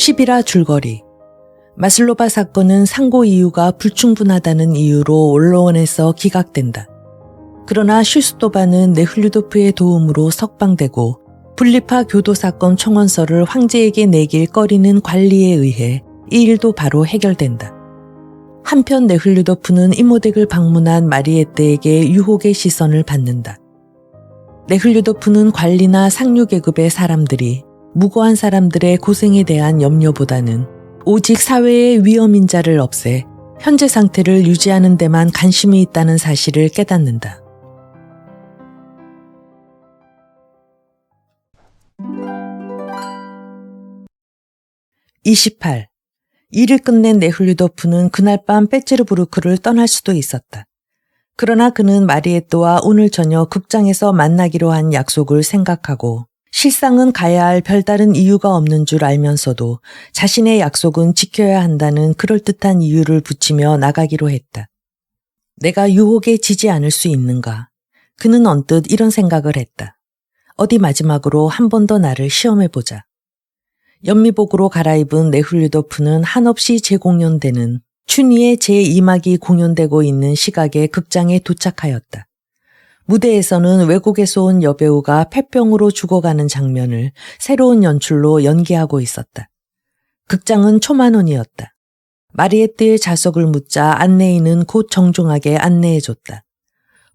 10이라 줄거리. 마슬로바 사건은 상고 이유가 불충분하다는 이유로 언론에서 기각된다. 그러나 슈스토바는 네흘류도프의 도움으로 석방되고 분리파 교도사건 청원서를 황제에게 내길 꺼리는 관리에 의해 이 일도 바로 해결된다. 한편 네흘류도프는 이모덱을 방문한 마리에떼에게 유혹의 시선을 받는다. 네흘류도프는 관리나 상류계급의 사람들이 무고한 사람들의 고생에 대한 염려보다는 오직 사회의 위험인자를 없애 현재 상태를 유지하는 데만 관심이 있다는 사실을 깨닫는다. (28) 일을 끝낸 네흘류도프는 그날 밤 페체르부르크를 떠날 수도 있었다. 그러나 그는 마리에또와 오늘 저녁 극장에서 만나기로 한 약속을 생각하고 실상은 가야 할 별다른 이유가 없는 줄 알면서도 자신의 약속은 지켜야 한다는 그럴듯한 이유를 붙이며 나가기로 했다. 내가 유혹에 지지 않을 수 있는가? 그는 언뜻 이런 생각을 했다. 어디 마지막으로 한 번 더 나를 시험해보자. 연미복으로 갈아입은 네흘류도프는 한없이 재공연되는 춘희의 제2막이 공연되고 있는 시각에 극장에 도착하였다. 무대에서는 외국에서 온 여배우가 폐병으로 죽어가는 장면을 새로운 연출로 연기하고 있었다. 극장은 초만원이었다. 마리에트의 좌석을 묻자 안내인은 곧 정중하게 안내해줬다.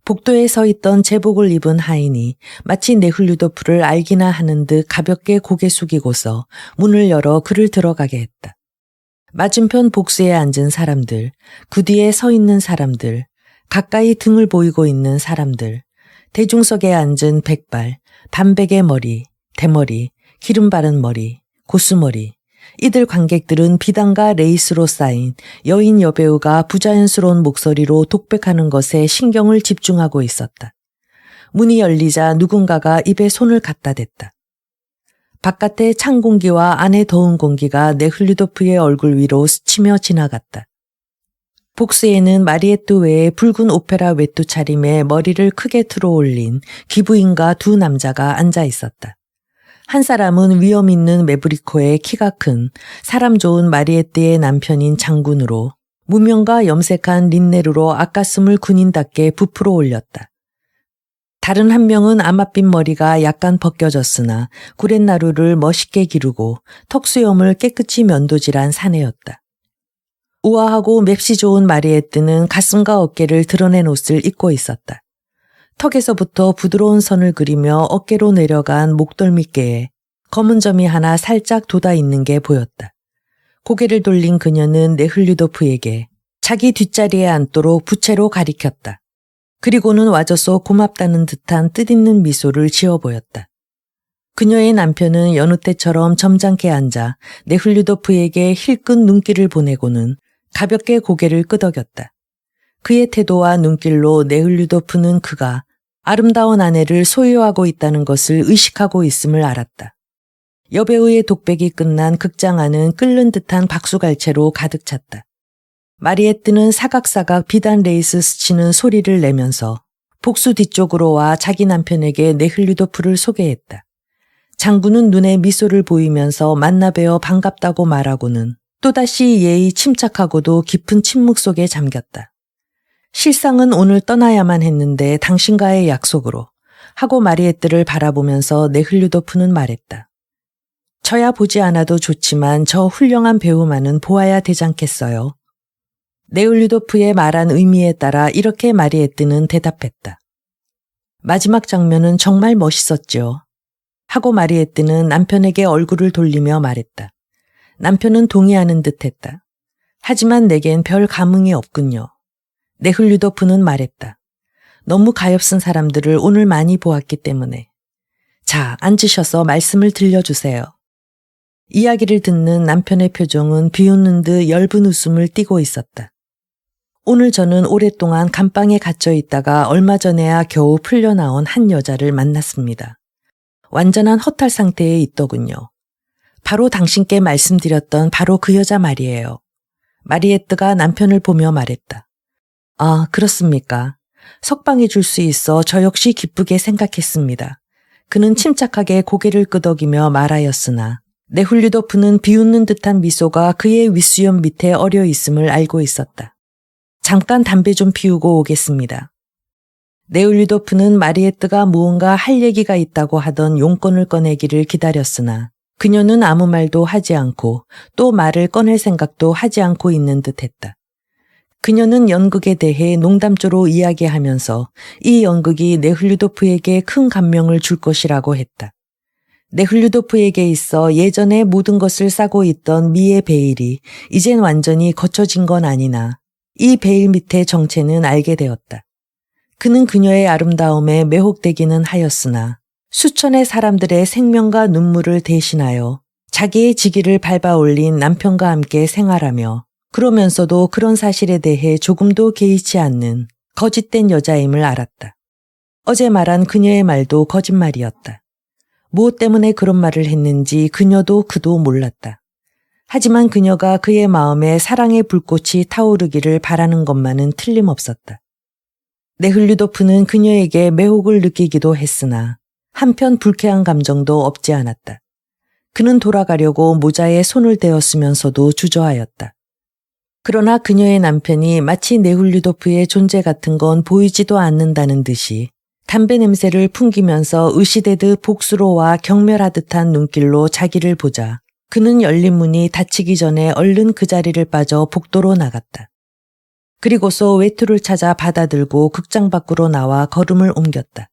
복도에 서 있던 제복을 입은 하인이 마치 네흘류도프를 알기나 하는 듯 가볍게 고개 숙이고서 문을 열어 그를 들어가게 했다. 맞은편 복수에 앉은 사람들, 그 뒤에 서 있는 사람들, 가까이 등을 보이고 있는 사람들, 대중석에 앉은 백발, 단백의 머리, 대머리, 기름 바른 머리, 고수머리, 이들 관객들은 비단과 레이스로 쌓인 여인 여배우가 부자연스러운 목소리로 독백하는 것에 신경을 집중하고 있었다. 문이 열리자 누군가가 입에 손을 갖다 댔다. 바깥의 찬 공기와 안의 더운 공기가 네흘류도프의 얼굴 위로 스치며 지나갔다. 복수에는 마리에트 외에 붉은 오페라 외투 차림에 머리를 크게 틀어 올린 기부인과 두 남자가 앉아 있었다. 한 사람은 위험 있는 매브리코의 키가 큰 사람 좋은 마리에트의 남편인 장군으로 무명과 염색한 린네루로 아까슴을 군인답게 부풀어 올렸다. 다른 한 명은 아맛빛 머리가 약간 벗겨졌으나 구렛나루를 멋있게 기르고 턱수염을 깨끗이 면도질한 사내였다. 우아하고 맵시 좋은 마리에트는 가슴과 어깨를 드러낸 옷을 입고 있었다. 턱에서부터 부드러운 선을 그리며 어깨로 내려간 목덜미께에 검은 점이 하나 살짝 돋아 있는 게 보였다. 고개를 돌린 그녀는 네흘류도프에게 자기 뒷자리에 앉도록 부채로 가리켰다. 그리고는 와줘서 고맙다는 듯한 뜻있는 미소를 지어 보였다. 그녀의 남편은 여느 때처럼 점잖게 앉아 네흘류도프에게 힐끗 눈길을 보내고는 가볍게 고개를 끄덕였다. 그의 태도와 눈길로 네흘류도프는 그가 아름다운 아내를 소유하고 있다는 것을 의식하고 있음을 알았다. 여배우의 독백이 끝난 극장 안은 끓는 듯한 박수갈채로 가득 찼다. 마리에트는 사각사각 비단 레이스 스치는 소리를 내면서 복수 뒤쪽으로 와 자기 남편에게 네흘류도프를 소개했다. 장군은 눈에 미소를 보이면서 만나 뵈어 반갑다고 말하고는 또다시 예의 침착하고도 깊은 침묵 속에 잠겼다. 실상은 오늘 떠나야만 했는데 당신과의 약속으로 하고 마리에트를 바라보면서 네흘류도프는 말했다. 저야 보지 않아도 좋지만 저 훌륭한 배우만은 보아야 되지 않겠어요. 네흘류도프의 말한 의미에 따라 이렇게 마리에트는 대답했다. 마지막 장면은 정말 멋있었죠. 하고 마리에트는 남편에게 얼굴을 돌리며 말했다. 남편은 동의하는 듯했다. 하지만 내겐 별 감흥이 없군요. 네흘류도프는 말했다. 너무 가엾은 사람들을 오늘 많이 보았기 때문에. 자, 앉으셔서 말씀을 들려주세요. 이야기를 듣는 남편의 표정은 비웃는 듯 엷은 웃음을 띠고 있었다. 오늘 저는 오랫동안 감방에 갇혀 있다가 얼마 전에야 겨우 풀려나온 한 여자를 만났습니다. 완전한 허탈 상태에 있더군요. 바로 당신께 말씀드렸던 바로 그 여자 말이에요. 마리에트가 남편을 보며 말했다. 아, 그렇습니까? 석방해 줄 수 있어 저 역시 기쁘게 생각했습니다. 그는 침착하게 고개를 끄덕이며 말하였으나 네훌류도프는 비웃는 듯한 미소가 그의 윗수염 밑에 어려 있음을 알고 있었다. 잠깐 담배 좀 피우고 오겠습니다. 네훌류도프는 마리에뜨가 무언가 할 얘기가 있다고 하던 용건을 꺼내기를 기다렸으나 그녀는 아무 말도 하지 않고 또 말을 꺼낼 생각도 하지 않고 있는 듯했다. 그녀는 연극에 대해 농담조로 이야기하면서 이 연극이 네훌류도프에게 큰 감명을 줄 것이라고 했다. 네훌류도프에게 있어 예전에 모든 것을 싸고 있던 미의 베일이 이젠 완전히 거쳐진 건 아니나 이 베일 밑의 정체는 알게 되었다. 그는 그녀의 아름다움에 매혹되기는 하였으나 수천의 사람들의 생명과 눈물을 대신하여 자기의 직위를 밟아 올린 남편과 함께 생활하며 그러면서도 그런 사실에 대해 조금도 개의치 않는 거짓된 여자임을 알았다. 어제 말한 그녀의 말도 거짓말이었다. 무엇 때문에 그런 말을 했는지 그녀도 그도 몰랐다. 하지만 그녀가 그의 마음에 사랑의 불꽃이 타오르기를 바라는 것만은 틀림없었다. 네훌류도프는 그녀에게 매혹을 느끼기도 했으나 한편 불쾌한 감정도 없지 않았다. 그는 돌아가려고 모자에 손을 대었으면서도 주저하였다. 그러나 그녀의 남편이 마치 네훌류도프의 존재 같은 건 보이지도 않는다는 듯이 담배 냄새를 풍기면서 의시대듯 복수로와 경멸하듯한 눈길로 자기를 보자 그는 열린 문이 닫히기 전에 얼른 그 자리를 빠져 복도로 나갔다. 그리고서 외투를 찾아 받아들고 극장 밖으로 나와 걸음을 옮겼다.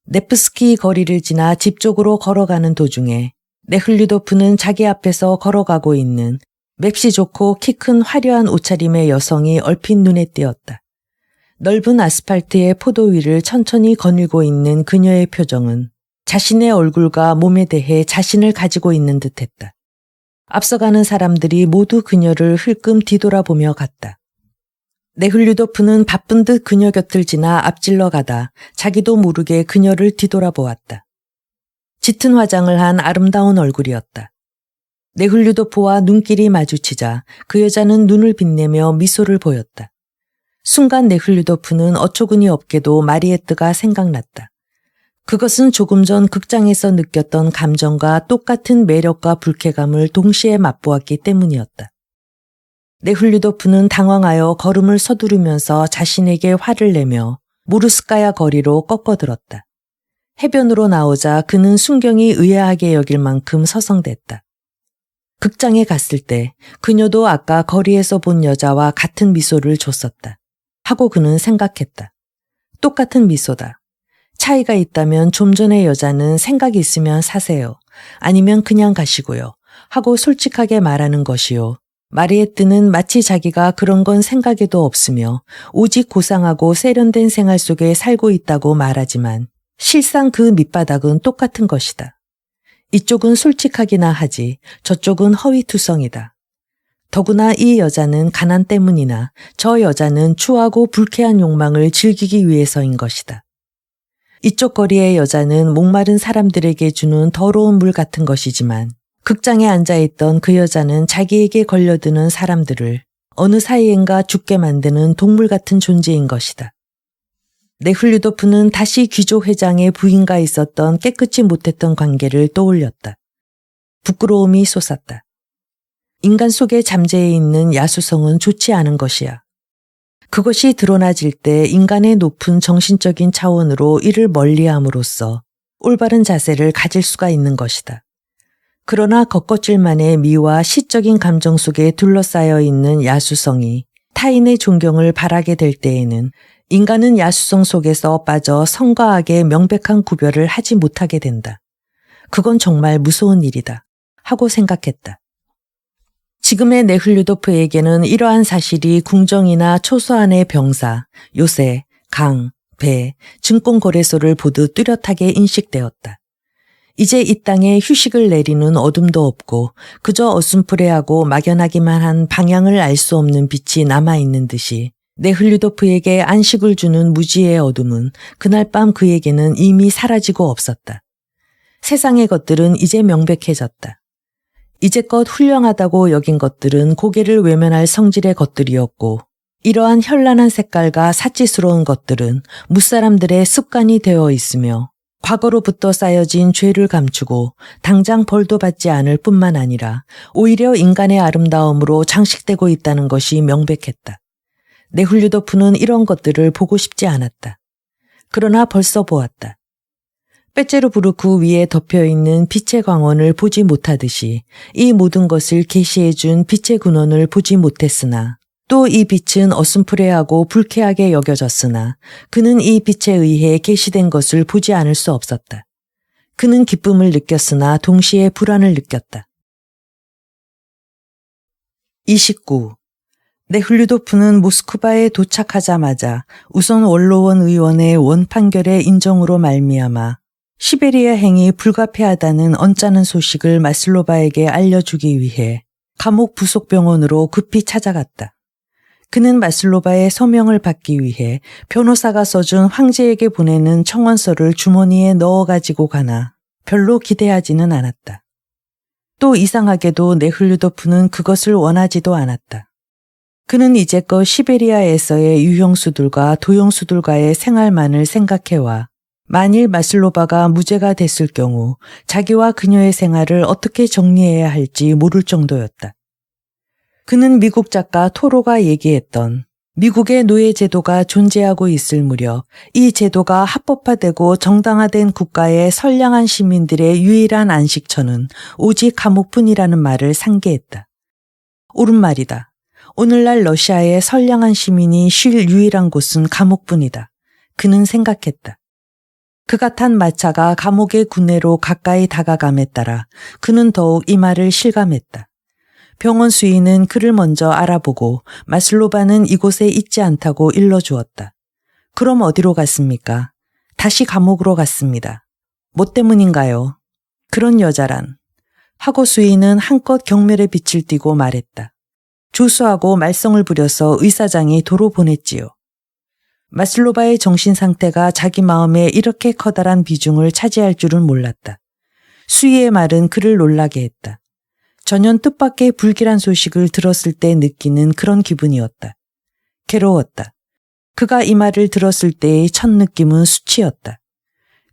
네프스키 거리를 지나 집 쪽으로 걸어가는 도중에 네훌류도프는 자기 앞에서 걸어가고 있는 맵시 좋고 키 큰 화려한 옷차림의 여성이 얼핏 눈에 띄었다. 넓은 아스팔트의 포도 위를 천천히 거닐고 있는 그녀의 표정은 자신의 얼굴과 몸에 대해 자신을 가지고 있는 듯했다. 앞서가는 사람들이 모두 그녀를 흘끔 뒤돌아보며 갔다. 네훌류도프는 바쁜 듯 그녀 곁을 지나 앞질러 가다 자기도 모르게 그녀를 뒤돌아보았다. 짙은 화장을 한 아름다운 얼굴이었다. 네훌류도프와 눈길이 마주치자 그 여자는 눈을 빛내며 미소를 보였다. 순간 네훌류도프는 어처구니 없게도 마리에뜨가 생각났다. 그것은 조금 전 극장에서 느꼈던 감정과 똑같은 매력과 불쾌감을 동시에 맛보았기 때문이었다. 네훌류도프는 당황하여 걸음을 서두르면서 자신에게 화를 내며 모르스카야 거리로 꺾어들었다. 해변으로 나오자 그는 순경이 의아하게 여길 만큼 서성댔다. 극장에 갔을 때 그녀도 아까 거리에서 본 여자와 같은 미소를 줬었다. 하고 그는 생각했다. 똑같은 미소다. 차이가 있다면 좀 전의 여자는 생각이 있으면 사세요. 아니면 그냥 가시고요. 하고 솔직하게 말하는 것이요. 마리에뜨는 마치 자기가 그런 건 생각에도 없으며 오직 고상하고 세련된 생활 속에 살고 있다고 말하지만 실상 그 밑바닥은 똑같은 것이다. 이쪽은 솔직하기나 하지 저쪽은 허위투성이다. 더구나 이 여자는 가난 때문이나 저 여자는 추하고 불쾌한 욕망을 즐기기 위해서인 것이다. 이쪽 거리의 여자는 목마른 사람들에게 주는 더러운 물 같은 것이지만 극장에 앉아있던 그 여자는 자기에게 걸려드는 사람들을 어느 사이엔가 죽게 만드는 동물 같은 존재인 것이다. 네훌류도프는 다시 귀족 회장의 부인과 있었던 깨끗이 못했던 관계를 떠올렸다. 부끄러움이 솟았다. 인간 속에 잠재해 있는 야수성은 좋지 않은 것이야. 그것이 드러나질 때 인간의 높은 정신적인 차원으로 이를 멀리함으로써 올바른 자세를 가질 수가 있는 것이다. 그러나 겉껍질만의 미와 시적인 감정 속에 둘러싸여 있는 야수성이 타인의 존경을 바라게 될 때에는 인간은 야수성 속에서 빠져 성과 악의 명백한 구별을 하지 못하게 된다. 그건 정말 무서운 일이다. 하고 생각했다. 지금의 네훌류도프에게는 이러한 사실이 궁정이나 초소한의 병사, 요새, 강, 배, 증권거래소를 보듯 뚜렷하게 인식되었다. 이제 이 땅에 휴식을 내리는 어둠도 없고 그저 어슴푸레하고 막연하기만 한 방향을 알 수 없는 빛이 남아있는 듯이 네훌류도프에게 안식을 주는 무지의 어둠은 그날 밤 그에게는 이미 사라지고 없었다. 세상의 것들은 이제 명백해졌다. 이제껏 훌륭하다고 여긴 것들은 고개를 외면할 성질의 것들이었고 이러한 현란한 색깔과 사치스러운 것들은 무사람들의 습관이 되어 있으며 과거로부터 쌓여진 죄를 감추고 당장 벌도 받지 않을 뿐만 아니라 오히려 인간의 아름다움으로 장식되고 있다는 것이 명백했다. 네훌류도프는 이런 것들을 보고 싶지 않았다. 그러나 벌써 보았다. 빼째르부르크 위에 덮여있는 빛의 광원을 보지 못하듯이 이 모든 것을 계시해준 빛의 근원을 보지 못했으나 또 이 빛은 어슴푸레하고 불쾌하게 여겨졌으나 그는 이 빛에 의해 계시된 것을 보지 않을 수 없었다. 그는 기쁨을 느꼈으나 동시에 불안을 느꼈다. 29. 네훌류도프는 모스크바에 도착하자마자 우선 원로원 의원의 원판결의 인정으로 말미암아 시베리아행이 불가피하다는 언짢은 소식을 마슬로바에게 알려주기 위해 감옥 부속병원으로 급히 찾아갔다. 그는 마슬로바의 서명을 받기 위해 변호사가 써준 황제에게 보내는 청원서를 주머니에 넣어 가지고 가나 별로 기대하지는 않았다. 또 이상하게도 네훌류도프는 그것을 원하지도 않았다. 그는 이제껏 시베리아에서의 유형수들과 도형수들과의 생활만을 생각해와 만일 마슬로바가 무죄가 됐을 경우 자기와 그녀의 생활을 어떻게 정리해야 할지 모를 정도였다. 그는 미국 작가 토로가 얘기했던 미국의 노예제도가 존재하고 있을 무렵 이 제도가 합법화되고 정당화된 국가의 선량한 시민들의 유일한 안식처는 오직 감옥뿐이라는 말을 상기했다. 옳은 말이다. 오늘날 러시아의 선량한 시민이 쉴 유일한 곳은 감옥뿐이다. 그는 생각했다. 그가 탄 마차가 감옥의 군내로 가까이 다가감에 따라 그는 더욱 이 말을 실감했다. 병원 수의는 그를 먼저 알아보고 마슬로바는 이곳에 있지 않다고 일러주었다. 그럼 어디로 갔습니까? 다시 감옥으로 갔습니다. 뭐 때문인가요? 그런 여자란. 하고 수의는 한껏 경멸의 빛을 띠고 말했다. 조수하고 말썽을 부려서 의사장이 도로 보냈지요. 마슬로바의 정신 상태가 자기 마음에 이렇게 커다란 비중을 차지할 줄은 몰랐다. 수의의 말은 그를 놀라게 했다. 전혀 뜻밖의 불길한 소식을 들었을 때 느끼는 그런 기분이었다. 괴로웠다. 그가 이 말을 들었을 때의 첫 느낌은 수치였다.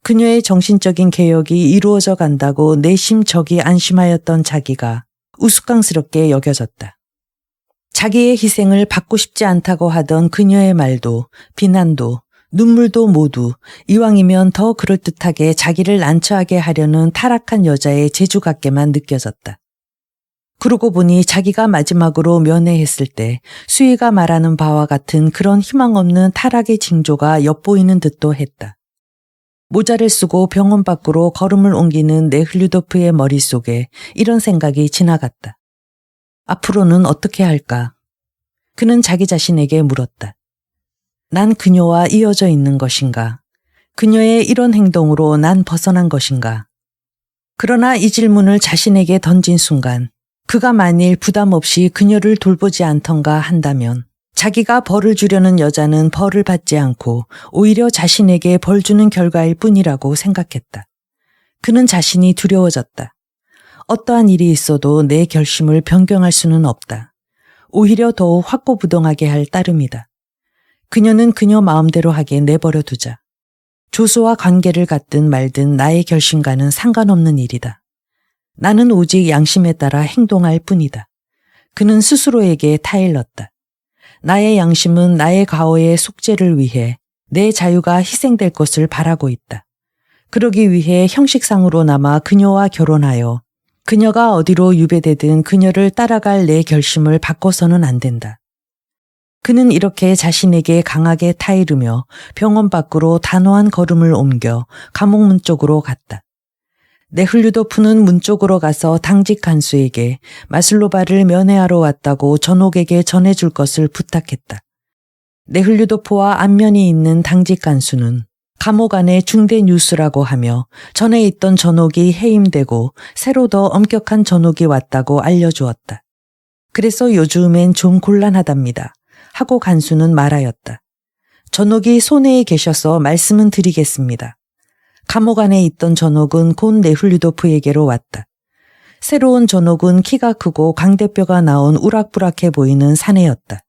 그녀의 정신적인 개혁이 이루어져 간다고 내심 적이 안심하였던 자기가 우스꽝스럽게 여겨졌다. 자기의 희생을 받고 싶지 않다고 하던 그녀의 말도, 비난도, 눈물도 모두 이왕이면 더 그럴듯하게 자기를 난처하게 하려는 타락한 여자의 재주 같게만 느껴졌다. 그러고 보니 자기가 마지막으로 면회했을 때 수희가 말하는 바와 같은 그런 희망 없는 타락의 징조가 엿보이는 듯도 했다. 모자를 쓰고 병원 밖으로 걸음을 옮기는 네훌류도프의 머릿속에 이런 생각이 지나갔다. 앞으로는 어떻게 할까? 그는 자기 자신에게 물었다. 난 그녀와 이어져 있는 것인가? 그녀의 이런 행동으로 난 벗어난 것인가? 그러나 이 질문을 자신에게 던진 순간 그가 만일 부담 없이 그녀를 돌보지 않던가 한다면 자기가 벌을 주려는 여자는 벌을 받지 않고 오히려 자신에게 벌 주는 결과일 뿐이라고 생각했다. 그는 자신이 두려워졌다. 어떠한 일이 있어도 내 결심을 변경할 수는 없다. 오히려 더욱 확고부동하게 할 따름이다. 그녀는 그녀 마음대로 하게 내버려 두자. 조수와 관계를 갖든 말든 나의 결심과는 상관없는 일이다. 나는 오직 양심에 따라 행동할 뿐이다. 그는 스스로에게 타일렀다. 나의 양심은 나의 과거의 속죄를 위해 내 자유가 희생될 것을 바라고 있다. 그러기 위해 형식상으로나마 그녀와 결혼하여 그녀가 어디로 유배되든 그녀를 따라갈 내 결심을 바꿔서는 안 된다. 그는 이렇게 자신에게 강하게 타이르며 병원 밖으로 단호한 걸음을 옮겨 감옥문 쪽으로 갔다. 네훌류도프는 문 쪽으로 가서 당직 간수에게 마슬로바를 면회하러 왔다고 전옥에게 전해줄 것을 부탁했다. 네훌류도프와 안면이 있는 당직 간수는 감옥 안의 중대 뉴스라고 하며 전에 있던 전옥이 해임되고 새로 더 엄격한 전옥이 왔다고 알려주었다. 그래서 요즘엔 좀 곤란하답니다. 하고 간수는 말하였다. 전옥이 손해에 계셔서 말씀은 드리겠습니다. 감옥 안에 있던 전옥은 곧 네훌류도프에게로 왔다. 새로운 전옥은 키가 크고 광대뼈가 나온 우락부락해 보이는 사내였다.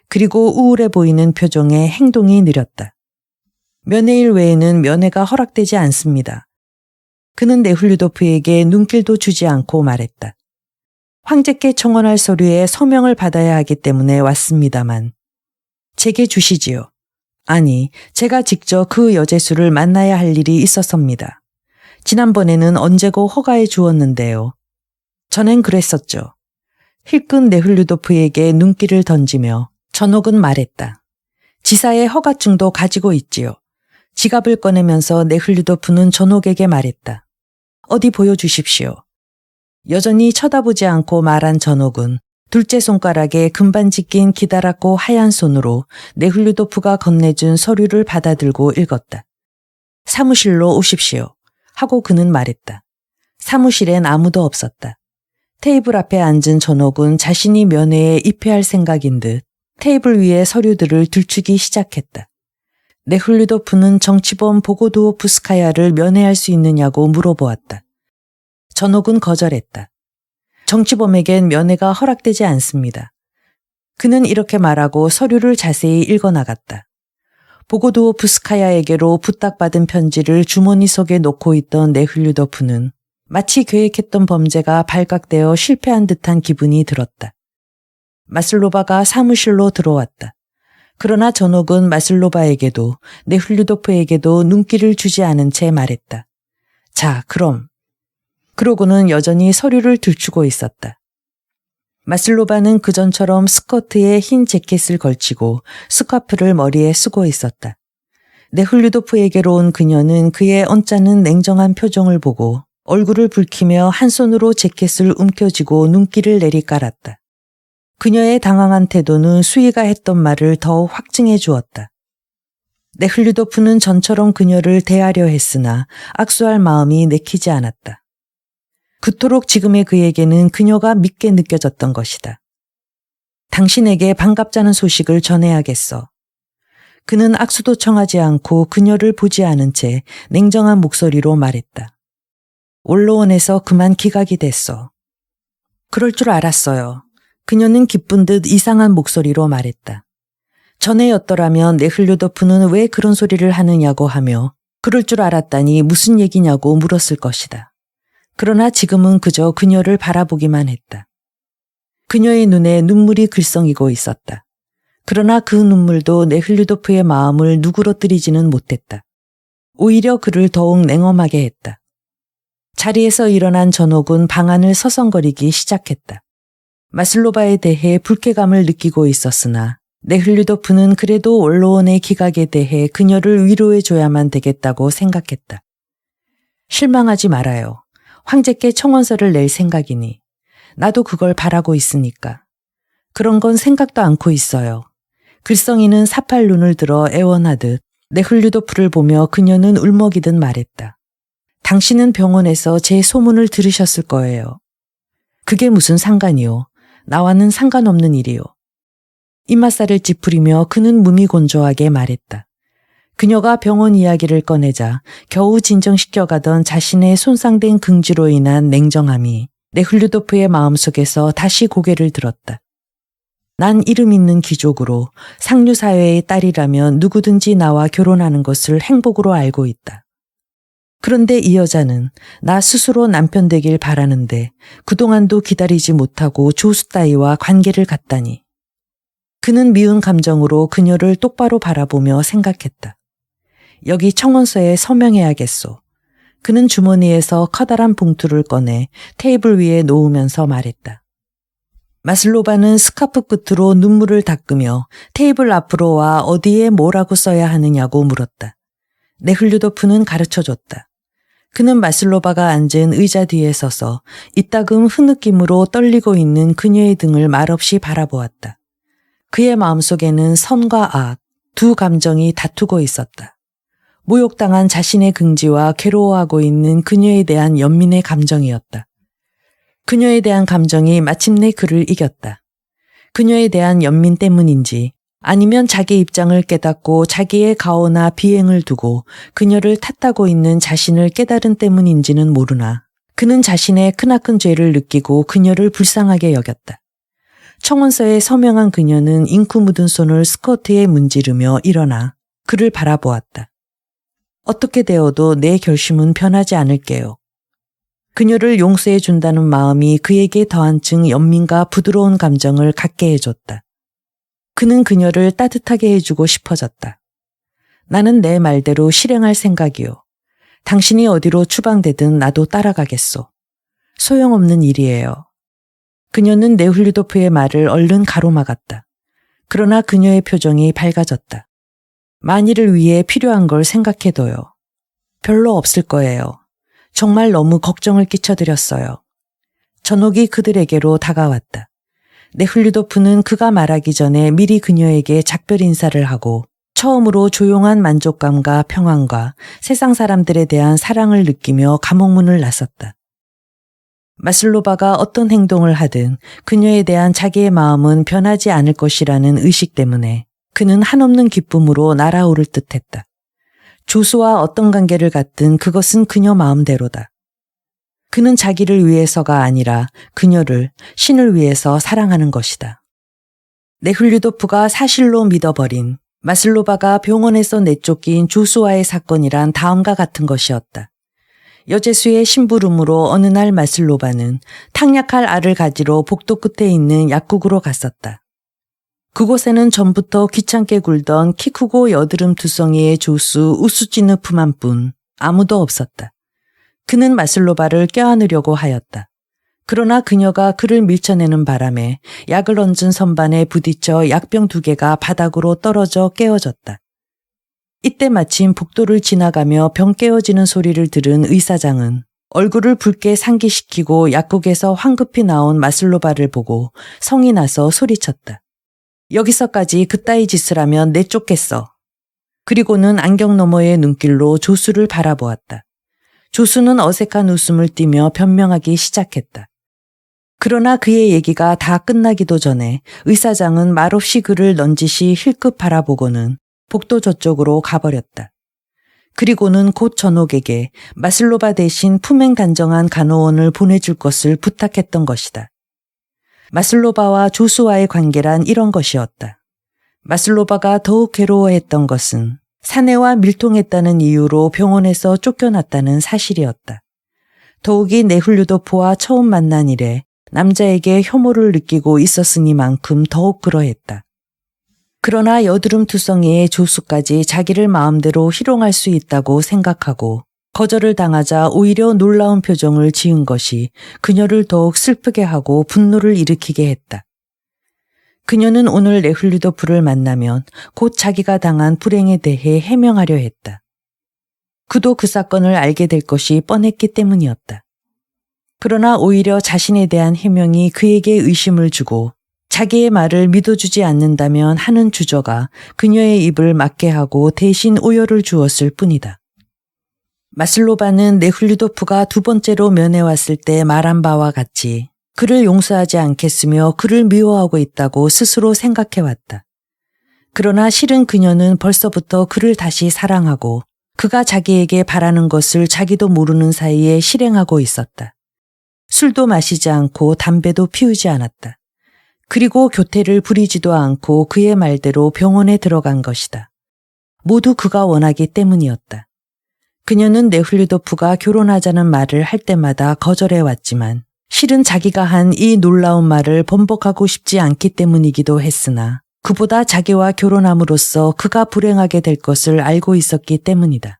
그리고 우울해 보이는 표정에 행동이 느렸다. 면회일 외에는 면회가 허락되지 않습니다. 그는 네훌류도프에게 눈길도 주지 않고 말했다. 황제께 청원할 서류에 서명을 받아야 하기 때문에 왔습니다만. 제게 주시지요. 아니, 제가 직접 그 여제수를 만나야 할 일이 있었습니다. 지난번에는 언제고 허가해 주었는데요. 전엔 그랬었죠. 힐끈 네훌류도프에게 눈길을 던지며 전옥은 말했다. 지사의 허가증도 가지고 있지요. 지갑을 꺼내면서 네훌류도프는 전옥에게 말했다. 어디 보여주십시오. 여전히 쳐다보지 않고 말한 전옥은 둘째 손가락에 금반지 낀 기다랗고 하얀 손으로 네훌류도프가 건네준 서류를 받아들고 읽었다. 사무실로 오십시오. 하고 그는 말했다. 사무실엔 아무도 없었다. 테이블 앞에 앉은 전옥은 자신이 면회에 입회할 생각인 듯 테이블 위에 서류들을 들추기 시작했다. 네훌류도프는 정치범 보고두오프스카야를 면회할 수 있느냐고 물어보았다. 전옥은 거절했다. 정치범에겐 면회가 허락되지 않습니다. 그는 이렇게 말하고 서류를 자세히 읽어나갔다. 보고두오프스카야에게로 부탁받은 편지를 주머니 속에 놓고 있던 네훌류도프는 마치 계획했던 범죄가 발각되어 실패한 듯한 기분이 들었다. 마슬로바가 사무실로 들어왔다. 그러나 전옥은 마슬로바에게도 네훌류도프에게도 눈길을 주지 않은 채 말했다. 자, 그럼. 그러고는 여전히 서류를 들추고 있었다. 마슬로바는 그전처럼 스커트에 흰 재킷을 걸치고 스카프를 머리에 쓰고 있었다. 네훌류도프에게로 온 그녀는 그의 언짢은 냉정한 표정을 보고 얼굴을 붉히며 한 손으로 재킷을 움켜쥐고 눈길을 내리깔았다. 그녀의 당황한 태도는 수희가 했던 말을 더욱 확증해 주었다. 네훌류도프는 전처럼 그녀를 대하려 했으나 악수할 마음이 내키지 않았다. 그토록 지금의 그에게는 그녀가 밉게 느껴졌던 것이다. 당신에게 반갑다는 소식을 전해야겠어. 그는 악수도 청하지 않고 그녀를 보지 않은 채 냉정한 목소리로 말했다. 원로원에서 그만 기각이 됐어. 그럴 줄 알았어요. 그녀는 기쁜 듯 이상한 목소리로 말했다. 전에였더라면 네훌류도프는 왜 그런 소리를 하느냐고 하며 그럴 줄 알았다니 무슨 얘기냐고 물었을 것이다. 그러나 지금은 그저 그녀를 바라보기만 했다. 그녀의 눈에 눈물이 글썽이고 있었다. 그러나 그 눈물도 네훌류도프의 마음을 누그러뜨리지는 못했다. 오히려 그를 더욱 냉엄하게 했다. 자리에서 일어난 전옥은 방 안을 서성거리기 시작했다. 마슬로바에 대해 불쾌감을 느끼고 있었으나 네훌류도프는 그래도 원로원의 기각에 대해 그녀를 위로해줘야만 되겠다고 생각했다. 실망하지 말아요. 황제께 청원서를 낼 생각이니 나도 그걸 바라고 있으니까. 그런 건 생각도 않고 있어요. 글썽이는 사팔 눈을 들어 애원하듯 네훌류도프를 보며 그녀는 울먹이듯 말했다. 당신은 병원에서 제 소문을 들으셨을 거예요. 그게 무슨 상관이요. 나와는 상관없는 일이요. 입맛살을 찌푸리며 그는 무미곤조하게 말했다. 그녀가 병원 이야기를 꺼내자 겨우 진정시켜가던 자신의 손상된 긍지로 인한 냉정함이 네훌류도프의 마음속에서 다시 고개를 들었다. 난 이름 있는 귀족으로 상류사회의 딸이라면 누구든지 나와 결혼하는 것을 행복으로 알고 있다. 그런데 이 여자는 나 스스로 남편 되길 바라는데 그동안도 기다리지 못하고 조수 따위와 관계를 갖다니. 그는 미운 감정으로 그녀를 똑바로 바라보며 생각했다. 여기 청원서에 서명해야겠소. 그는 주머니에서 커다란 봉투를 꺼내 테이블 위에 놓으면서 말했다. 마슬로바는 스카프 끝으로 눈물을 닦으며 테이블 앞으로 와 어디에 뭐라고 써야 하느냐고 물었다. 네훌류도프는 가르쳐줬다. 그는 마슬로바가 앉은 의자 뒤에 서서 이따금 흐느낌으로 떨리고 있는 그녀의 등을 말없이 바라보았다. 그의 마음속에는 선과 악, 두 감정이 다투고 있었다. 모욕당한 자신의 긍지와 괴로워하고 있는 그녀에 대한 연민의 감정이었다. 그녀에 대한 감정이 마침내 그를 이겼다. 그녀에 대한 연민 때문인지 아니면 자기 입장을 깨닫고 자기의 가오나 비행을 두고 그녀를 탓하고 있는 자신을 깨달은 때문인지는 모르나 그는 자신의 크나큰 죄를 느끼고 그녀를 불쌍하게 여겼다. 청원서에 서명한 그녀는 잉크 묻은 손을 스커트에 문지르며 일어나 그를 바라보았다. 어떻게 되어도 내 결심은 변하지 않을게요. 그녀를 용서해 준다는 마음이 그에게 더한층 연민과 부드러운 감정을 갖게 해줬다. 그는 그녀를 따뜻하게 해주고 싶어졌다. 나는 내 말대로 실행할 생각이요. 당신이 어디로 추방되든 나도 따라가겠소. 소용없는 일이에요. 그녀는 네훌리도프의 말을 얼른 가로막았다. 그러나 그녀의 표정이 밝아졌다. 만일을 위해 필요한 걸 생각해둬요. 별로 없을 거예요. 정말 너무 걱정을 끼쳐드렸어요. 전옥이 그들에게로 다가왔다. 네훌리도프는 그가 말하기 전에 미리 그녀에게 작별 인사를 하고 처음으로 조용한 만족감과 평안과 세상 사람들에 대한 사랑을 느끼며 감옥문을 나섰다. 마슬로바가 어떤 행동을 하든 그녀에 대한 자기의 마음은 변하지 않을 것이라는 의식 때문에 그는 한없는 기쁨으로 날아오를 듯했다. 조수와 어떤 관계를 갖든 그것은 그녀 마음대로다. 그는 자기를 위해서가 아니라 그녀를 신을 위해서 사랑하는 것이다. 네훌리도프가 사실로 믿어버린 마슬로바가 병원에서 내쫓긴 조수와의 사건이란 다음과 같은 것이었다. 여제수의 심부름으로 어느 날 마슬로바는 탕약할 알을 가지러 복도 끝에 있는 약국으로 갔었다. 그곳에는 전부터 귀찮게 굴던 키 크고 여드름 두성이의 조수 우수지느프만 뿐 아무도 없었다. 그는 마슬로바를 껴안으려고 하였다. 그러나 그녀가 그를 밀쳐내는 바람에 약을 얹은 선반에 부딪혀 약병 2개가 바닥으로 떨어져 깨어졌다. 이때 마침 복도를 지나가며 병 깨어지는 소리를 들은 의사장은 얼굴을 붉게 상기시키고 약국에서 황급히 나온 마슬로바를 보고 성이 나서 소리쳤다. 여기서까지 그따위 짓을 하면 내쫓겠어. 그리고는 안경 너머의 눈길로 조수를 바라보았다. 조수는 어색한 웃음을 띠며 변명하기 시작했다. 그러나 그의 얘기가 다 끝나기도 전에 의사장은 말없이 그를 넌지시 힐끗 바라보고는 복도 저쪽으로 가버렸다. 그리고는 곧 전옥에게 마슬로바 대신 품행단정한 간호원을 보내줄 것을 부탁했던 것이다. 마슬로바와 조수와의 관계란 이런 것이었다. 마슬로바가 더욱 괴로워했던 것은 사내와 밀통했다는 이유로 병원에서 쫓겨났다는 사실이었다. 더욱이 네훌리도프와 처음 만난 이래 남자에게 혐오를 느끼고 있었으니만큼 더욱 그러했다. 그러나 여드름 투성이의 조수까지 자기를 마음대로 희롱할 수 있다고 생각하고 거절을 당하자 오히려 놀라운 표정을 지은 것이 그녀를 더욱 슬프게 하고 분노를 일으키게 했다. 그녀는 오늘 네훌리도프를 만나면 곧 자기가 당한 불행에 대해 해명하려 했다. 그도 그 사건을 알게 될 것이 뻔했기 때문이었다. 그러나 오히려 자신에 대한 해명이 그에게 의심을 주고 자기의 말을 믿어주지 않는다면 하는 주저가 그녀의 입을 막게 하고 대신 오열을 주었을 뿐이다. 마슬로바는 네훌리도프가 2번째로 면회왔을 때 말한 바와 같이 그를 용서하지 않겠으며 그를 미워하고 있다고 스스로 생각해왔다. 그러나 실은 그녀는 벌써부터 그를 다시 사랑하고 그가 자기에게 바라는 것을 자기도 모르는 사이에 실행하고 있었다. 술도 마시지 않고 담배도 피우지 않았다. 그리고 교태를 부리지도 않고 그의 말대로 병원에 들어간 것이다. 모두 그가 원하기 때문이었다. 그녀는 네훌리도프가 결혼하자는 말을 할 때마다 거절해왔지만 실은 자기가 한 이 놀라운 말을 번복하고 싶지 않기 때문이기도 했으나 그보다 자기와 결혼함으로써 그가 불행하게 될 것을 알고 있었기 때문이다.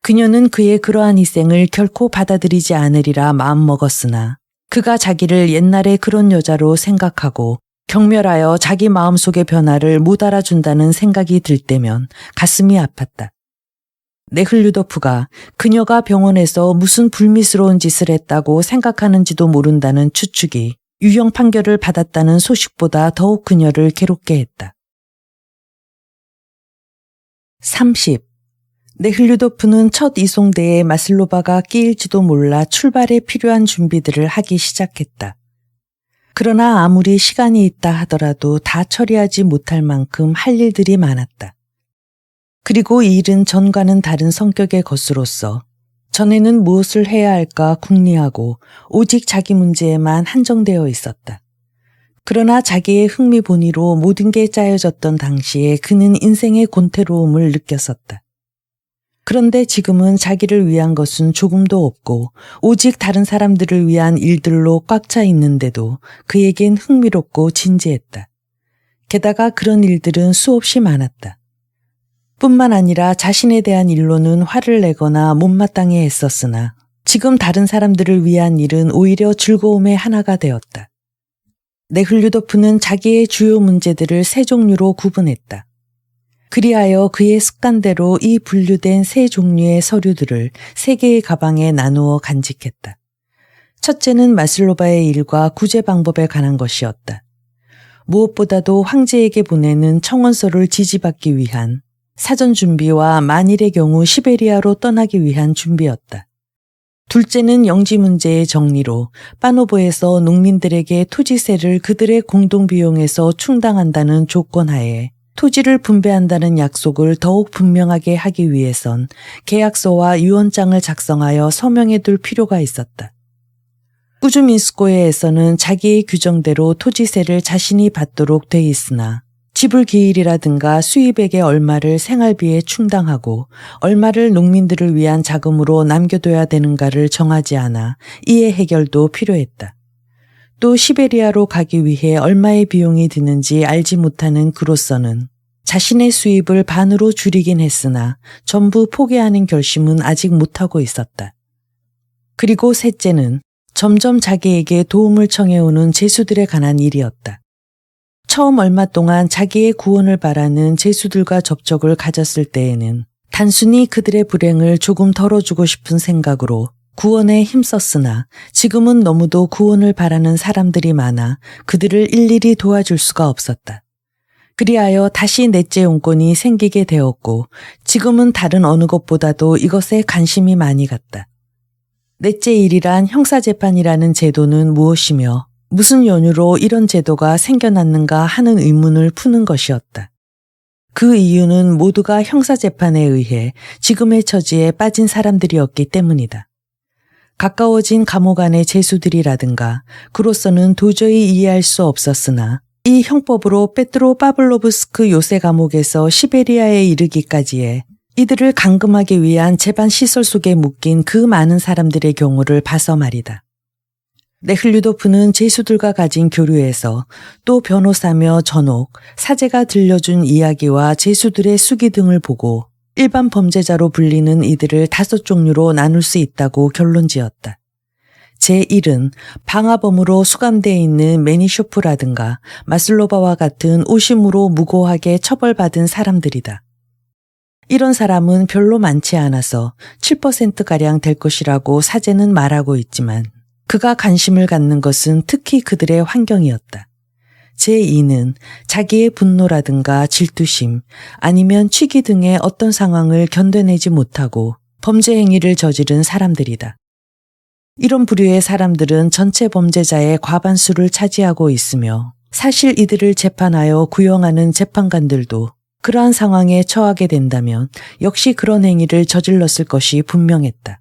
그녀는 그의 그러한 희생을 결코 받아들이지 않으리라 마음먹었으나 그가 자기를 옛날의 그런 여자로 생각하고 경멸하여 자기 마음속의 변화를 못 알아준다는 생각이 들 때면 가슴이 아팠다. 네훌리도프가 그녀가 병원에서 무슨 불미스러운 짓을 했다고 생각하는지도 모른다는 추측이 유형 판결을 받았다는 소식보다 더욱 그녀를 괴롭게 했다. 30. 네훌리도프는 첫 이송대에 마슬로바가 끼일지도 몰라 출발에 필요한 준비들을 하기 시작했다. 그러나 아무리 시간이 있다 하더라도 다 처리하지 못할 만큼 할 일들이 많았다. 그리고 이 일은 전과는 다른 성격의 것으로서 전에는 무엇을 해야 할까 궁리하고 오직 자기 문제에만 한정되어 있었다. 그러나 자기의 흥미본의로 모든 게 짜여졌던 당시에 그는 인생의 곤태로움을 느꼈었다. 그런데 지금은 자기를 위한 것은 조금도 없고 오직 다른 사람들을 위한 일들로 꽉 차 있는데도 그에겐 흥미롭고 진지했다. 게다가 그런 일들은 수없이 많았다. 뿐만 아니라 자신에 대한 일로는 화를 내거나 못마땅해 했었으나 지금 다른 사람들을 위한 일은 오히려 즐거움의 하나가 되었다. 네흘류도프는 자기의 주요 문제들을 세 종류로 구분했다. 그리하여 그의 습관대로 이 분류된 세 종류의 서류들을 세 개의 가방에 나누어 간직했다. 첫째는 마슬로바의 일과 구제 방법에 관한 것이었다. 무엇보다도 황제에게 보내는 청원서를 지지받기 위한 사전 준비와 만일의 경우 시베리아로 떠나기 위한 준비였다. 둘째는 영지 문제의 정리로 파노보에서 농민들에게 토지세를 그들의 공동비용에서 충당한다는 조건하에 토지를 분배한다는 약속을 더욱 분명하게 하기 위해선 계약서와 유언장을 작성하여 서명해둘 필요가 있었다. 꾸주민스코에에서는 자기의 규정대로 토지세를 자신이 받도록 돼 있으나 지불 기일이라든가 수입액의 얼마를 생활비에 충당하고 얼마를 농민들을 위한 자금으로 남겨둬야 되는가를 정하지 않아 이의 해결도 필요했다. 또 시베리아로 가기 위해 얼마의 비용이 드는지 알지 못하는 그로서는 자신의 수입을 반으로 줄이긴 했으나 전부 포기하는 결심은 아직 못하고 있었다. 그리고 셋째는 점점 자기에게 도움을 청해오는 제수들에 관한 일이었다. 처음 얼마 동안 자기의 구원을 바라는 제수들과 접촉을 가졌을 때에는 단순히 그들의 불행을 조금 덜어주고 싶은 생각으로 구원에 힘썼으나 지금은 너무도 구원을 바라는 사람들이 많아 그들을 일일이 도와줄 수가 없었다. 그리하여 다시 넷째 용건이 생기게 되었고 지금은 다른 어느 것보다도 이것에 관심이 많이 갔다. 넷째 일이란 형사재판이라는 제도는 무엇이며 무슨 연유로 이런 제도가 생겨났는가 하는 의문을 푸는 것이었다. 그 이유는 모두가 형사재판에 의해 지금의 처지에 빠진 사람들이었기 때문이다. 가까워진 감옥 안의 제수들이라든가 그로서는 도저히 이해할 수 없었으나 이 형법으로 페트로 파블로브스크 요새 감옥에서 시베리아에 이르기까지의 이들을 감금하기 위한 재반 시설 속에 묶인 그 많은 사람들의 경우를 봐서 말이다. 네흘류도프는 제수들과 가진 교류에서 또 변호사며 전옥, 사제가 들려준 이야기와 제수들의 수기 등을 보고 일반 범죄자로 불리는 이들을 5종류로 나눌 수 있다고 결론지었다. 제1은 방화범으로 수감되어 있는 매니쇼프라든가 마슬로바와 같은 오심으로 무고하게 처벌받은 사람들이다. 이런 사람은 별로 많지 않아서 7%가량 될 것이라고 사제는 말하고 있지만 그가 관심을 갖는 것은 특히 그들의 환경이었다. 제2는 자기의 분노라든가 질투심 아니면 취기 등의 어떤 상황을 견뎌내지 못하고 범죄 행위를 저지른 사람들이다. 이런 부류의 사람들은 전체 범죄자의 과반수를 차지하고 있으며 사실 이들을 재판하여 구형하는 재판관들도 그러한 상황에 처하게 된다면 역시 그런 행위를 저질렀을 것이 분명했다.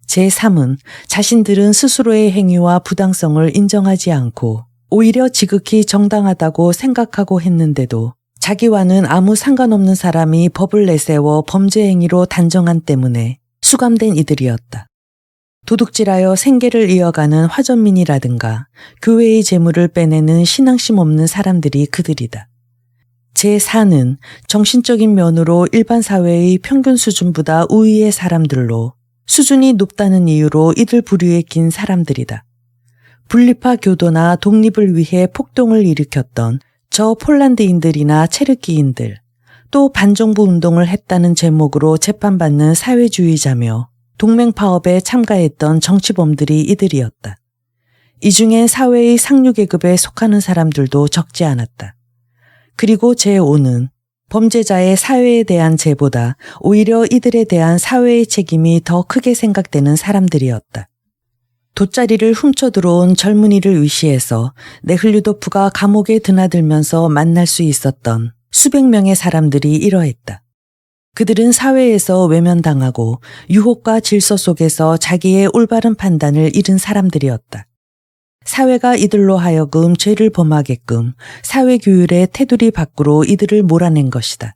제3은 자신들은 스스로의 행위와 부당성을 인정하지 않고 오히려 지극히 정당하다고 생각하고 했는데도 자기와는 아무 상관없는 사람이 법을 내세워 범죄 행위로 단정한 때문에 수감된 이들이었다. 도둑질하여 생계를 이어가는 화전민이라든가 교회의 재물을 빼내는 신앙심 없는 사람들이 그들이다. 제4는 정신적인 면으로 일반 사회의 평균 수준보다 우위의 사람들로 수준이 높다는 이유로 이들 부류에 낀 사람들이다. 분리파 교도나 독립을 위해 폭동을 일으켰던 저 폴란드인들이나 체르키인들, 또 반정부 운동을 했다는 제목으로 재판받는 사회주의자며 동맹 파업에 참가했던 정치범들이 이들이었다. 이 중엔 사회의 상류계급에 속하는 사람들도 적지 않았다. 그리고 제5는 범죄자의 사회에 대한 죄보다 오히려 이들에 대한 사회의 책임이 더 크게 생각되는 사람들이었다. 돗자리를 훔쳐 들어온 젊은이를 위시해서 네흘류도프가 감옥에 드나들면서 만날 수 있었던 수백 명의 사람들이 이러했다. 그들은 사회에서 외면당하고 유혹과 질서 속에서 자기의 올바른 판단을 잃은 사람들이었다. 사회가 이들로 하여금 죄를 범하게끔 사회규율의 테두리 밖으로 이들을 몰아낸 것이다.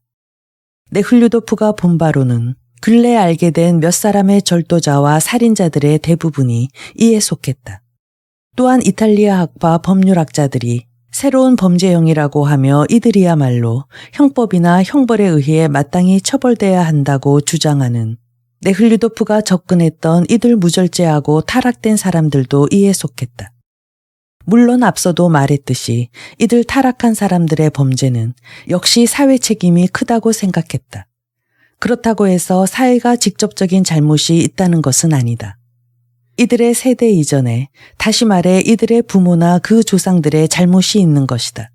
네흘류도프가 본 바로는 근래 알게 된 몇 사람의 절도자와 살인자들의 대부분이 이에 속했다. 또한 이탈리아학파 법률학자들이 새로운 범죄형이라고 하며 이들이야말로 형법이나 형벌에 의해 마땅히 처벌돼야 한다고 주장하는 네hl류도프가 접근했던 이들 무절제하고 타락된 사람들도 이에 속했다. 물론 앞서도 말했듯이 이들 타락한 사람들의 범죄는 역시 사회 책임이 크다고 생각했다. 그렇다고 해서 사회가 직접적인 잘못이 있다는 것은 아니다. 이들의 세대 이전에, 다시 말해 이들의 부모나 그 조상들의 잘못이 있는 것이다.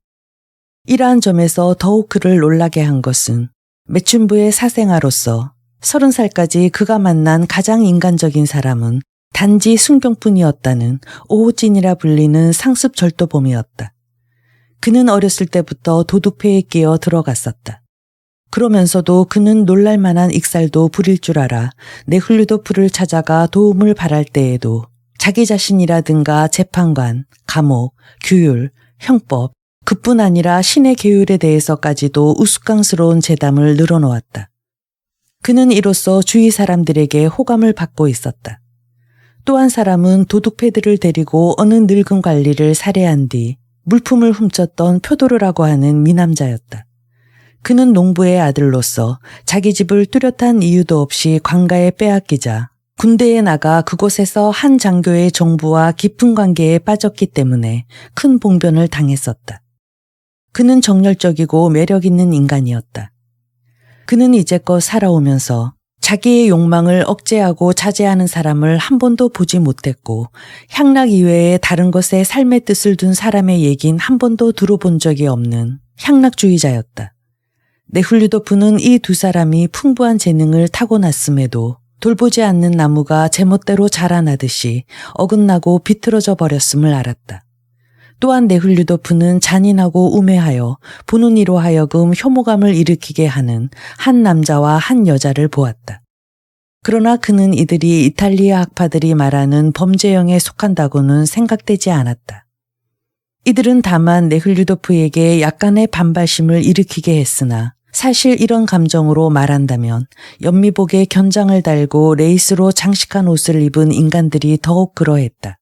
이러한 점에서 더욱 그를 놀라게 한 것은 매춘부의 사생아로서 30살까지 그가 만난 가장 인간적인 사람은 단지 순경뿐이었다는 오호진이라 불리는 상습 절도범이었다. 그는 어렸을 때부터 도둑패에 끼어 들어갔었다. 그러면서도 그는 놀랄만한 익살도 부릴 줄 알아 네hl류도프를 찾아가 도움을 바랄 때에도 자기 자신이라든가 재판관, 감옥, 규율, 형법, 그뿐 아니라 신의 계율에 대해서까지도 우스꽝스러운 재담을 늘어놓았다. 그는 이로써 주위 사람들에게 호감을 받고 있었다. 또 한 사람은 도둑패들을 데리고 어느 늙은 관리를 살해한 뒤 물품을 훔쳤던 표도르라고 하는 미남자였다. 그는 농부의 아들로서 자기 집을 뚜렷한 이유도 없이 관가에 빼앗기자 군대에 나가 그곳에서 한 장교의 정부와 깊은 관계에 빠졌기 때문에 큰 봉변을 당했었다. 그는 정열적이고 매력 있는 인간이었다. 그는 이제껏 살아오면서 자기의 욕망을 억제하고 자제하는 사람을 한 번도 보지 못했고 향락 이외에 다른 것에 삶의 뜻을 둔 사람의 얘긴 한 번도 들어본 적이 없는 향락주의자였다. 네hl류도프는 이 두 사람이 풍부한 재능을 타고났음에도 돌보지 않는 나무가 제멋대로 자라나듯이 어긋나고 비틀어져 버렸음을 알았다. 또한 네hl류도프는 잔인하고 우매하여 보는 이로 하여금 혐오감을 일으키게 하는 한 남자와 한 여자를 보았다. 그러나 그는 이들이 이탈리아 학파들이 말하는 범죄형에 속한다고는 생각되지 않았다. 이들은 다만 네hl류도프에게 약간의 반발심을 일으키게 했으나 사실 이런 감정으로 말한다면 연미복에 견장을 달고 레이스로 장식한 옷을 입은 인간들이 더욱 그러했다.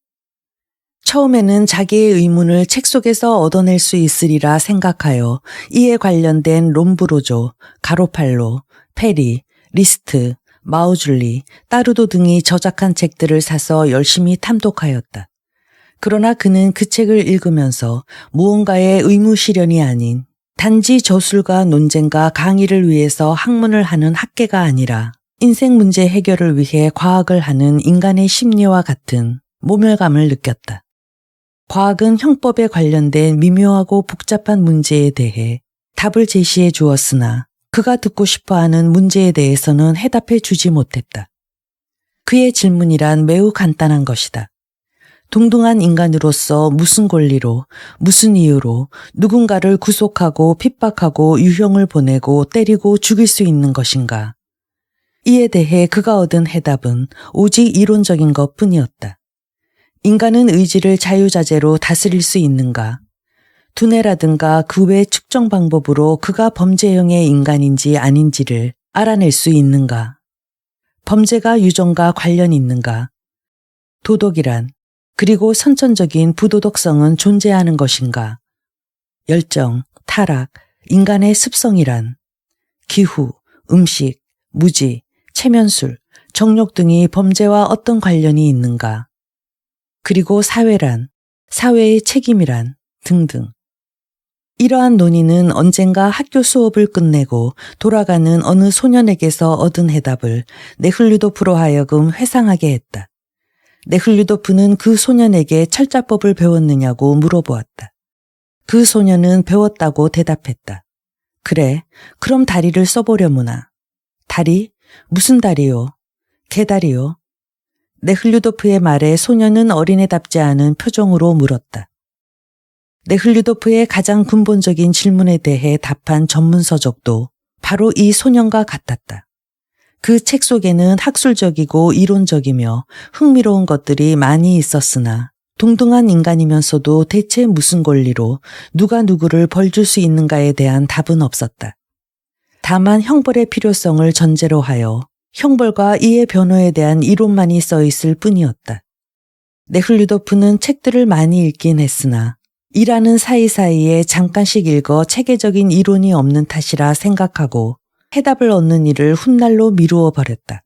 처음에는 자기의 의문을 책 속에서 얻어낼 수 있으리라 생각하여 이에 관련된 롬브로조, 가로팔로, 페리, 리스트, 마우줄리, 따르도 등이 저작한 책들을 사서 열심히 탐독하였다. 그러나 그는 그 책을 읽으면서 무언가의 의무 실현이 아닌 단지 저술과 논쟁과 강의를 위해서 학문을 하는 학계가 아니라 인생 문제 해결을 위해 과학을 하는 인간의 심리와 같은 모멸감을 느꼈다. 과학은 형법에 관련된 미묘하고 복잡한 문제에 대해 답을 제시해 주었으나 그가 듣고 싶어하는 문제에 대해서는 해답해 주지 못했다. 그의 질문이란 매우 간단한 것이다. 동등한 인간으로서 무슨 권리로, 무슨 이유로 누군가를 구속하고 핍박하고 유형을 보내고 때리고 죽일 수 있는 것인가? 이에 대해 그가 얻은 해답은 오직 이론적인 것 뿐이었다. 인간은 의지를 자유자재로 다스릴 수 있는가? 두뇌라든가 그 외 측정 방법으로 그가 범죄형의 인간인지 아닌지를 알아낼 수 있는가? 범죄가 유전과 관련이 있는가? 도덕이란 그리고 선천적인 부도덕성은 존재하는 것인가? 열정, 타락, 인간의 습성이란 기후, 음식, 무지, 체면술, 정욕 등이 범죄와 어떤 관련이 있는가? 그리고 사회란, 사회의 책임이란 등등. 이러한 논의는 언젠가 학교 수업을 끝내고 돌아가는 어느 소년에게서 얻은 해답을 네hl류도프로 하여금 회상하게 했다. 네hl류도프는 그 소년에게 철자법을 배웠느냐고 물어보았다. 그 소년은 배웠다고 대답했다. 그래, 그럼 다리를 써보려무나. 다리? 무슨 다리요? 개다리요? 네hl류도프의 말에 소년은 어린애답지 않은 표정으로 물었다. 네hl류도프의 가장 근본적인 질문에 대해 답한 전문서적도 바로 이 소년과 같았다. 그 책 속에는 학술적이고 이론적이며 흥미로운 것들이 많이 있었으나 동등한 인간이면서도 대체 무슨 권리로 누가 누구를 벌줄 수 있는가에 대한 답은 없었다. 다만 형벌의 필요성을 전제로 하여 형벌과 이의 변호에 대한 이론만이 써 있을 뿐이었다. 네훌류도프는 책들을 많이 읽긴 했으나 일하는 사이사이에 잠깐씩 읽어 체계적인 이론이 없는 탓이라 생각하고 해답을 얻는 일을 훗날로 미루어 버렸다.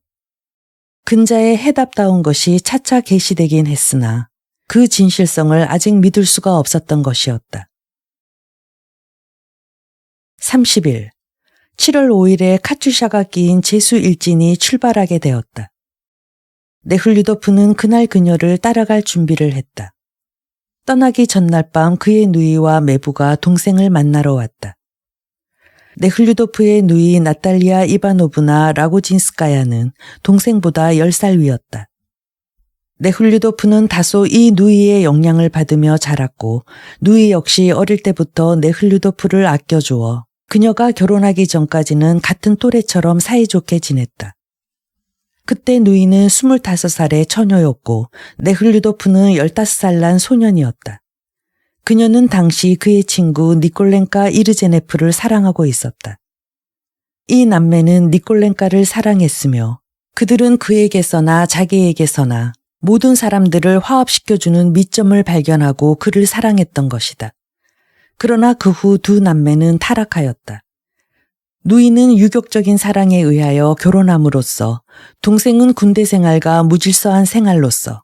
근자의 해답다운 것이 차차 계시되긴 했으나 그 진실성을 아직 믿을 수가 없었던 것이었다. 30일, 7월 5일에 카투샤가 끼인 제수 일진이 출발하게 되었다. 네훌류도프는 그날 그녀를 따라갈 준비를 했다. 떠나기 전날 밤 그의 누이와 매부가 동생을 만나러 왔다. 네훌류도프의 누이 나탈리아 이바노브나 라고진스카야는 동생보다 10살 위였다. 네훌류도프는 다소 이 누이의 영향을 받으며 자랐고 누이 역시 어릴 때부터 네훌류도프를 아껴주어 그녀가 결혼하기 전까지는 같은 또래처럼 사이좋게 지냈다. 그때 누이는 25살의 처녀였고 네훌류도프는 15살 난 소년이었다. 그녀는 당시 그의 친구 니콜렌카 이르제네프를 사랑하고 있었다. 이 남매는 니콜렌카를 사랑했으며 그들은 그에게서나 자기에게서나 모든 사람들을 화합시켜주는 미점을 발견하고 그를 사랑했던 것이다. 그러나 그 후 두 남매는 타락하였다. 누이는 유격적인 사랑에 의하여 결혼함으로써 동생은 군대 생활과 무질서한 생활로서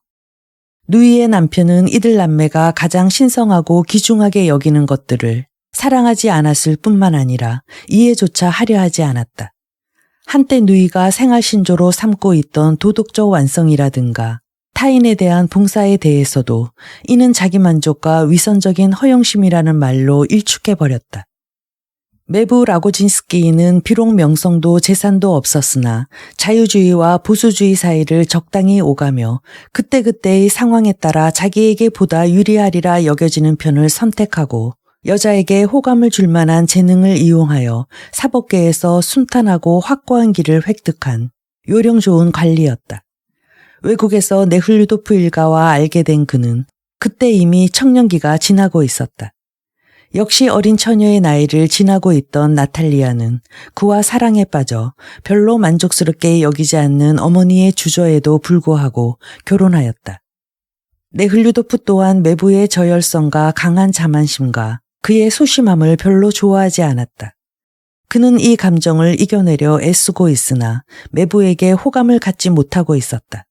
누이의 남편은 이들 남매가 가장 신성하고 귀중하게 여기는 것들을 사랑하지 않았을 뿐만 아니라 이해조차 하려 하지 않았다. 한때 누이가 생활신조로 삼고 있던 도덕적 완성이라든가 타인에 대한 봉사에 대해서도 이는 자기 만족과 위선적인 허영심이라는 말로 일축해버렸다. 매부 라고진스키는 비록 명성도 재산도 없었으나 자유주의와 보수주의 사이를 적당히 오가며 그때그때의 상황에 따라 자기에게 보다 유리하리라 여겨지는 편을 선택하고 여자에게 호감을 줄 만한 재능을 이용하여 사법계에서 순탄하고 확고한 길을 획득한 요령 좋은 관리였다. 외국에서 네훌류도프 일가와 알게 된 그는 그때 이미 청년기가 지나고 있었다. 역시 어린 처녀의 나이를 지나고 있던 나탈리아는 그와 사랑에 빠져 별로 만족스럽게 여기지 않는 어머니의 주저에도 불구하고 결혼하였다. 네훌류도프 또한 매부의 저열성과 강한 자만심과 그의 소심함을 별로 좋아하지 않았다. 그는 이 감정을 이겨내려 애쓰고 있으나 매부에게 호감을 갖지 못하고 있었다.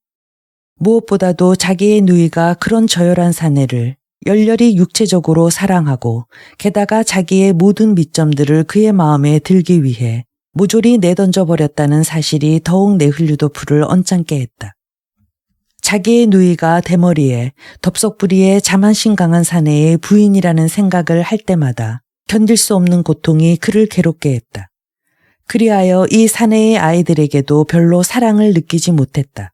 무엇보다도 자기의 누이가 그런 저열한 사내를 열렬히 육체적으로 사랑하고 게다가 자기의 모든 미점들을 그의 마음에 들기 위해 모조리 내던져 버렸다는 사실이 더욱 네훌류도프를 언짢게 했다. 자기의 누이가 대머리에 덥석부리에 자만심 강한 사내의 부인이라는 생각을 할 때마다 견딜 수 없는 고통이 그를 괴롭게 했다. 그리하여 이 사내의 아이들에게도 별로 사랑을 느끼지 못했다.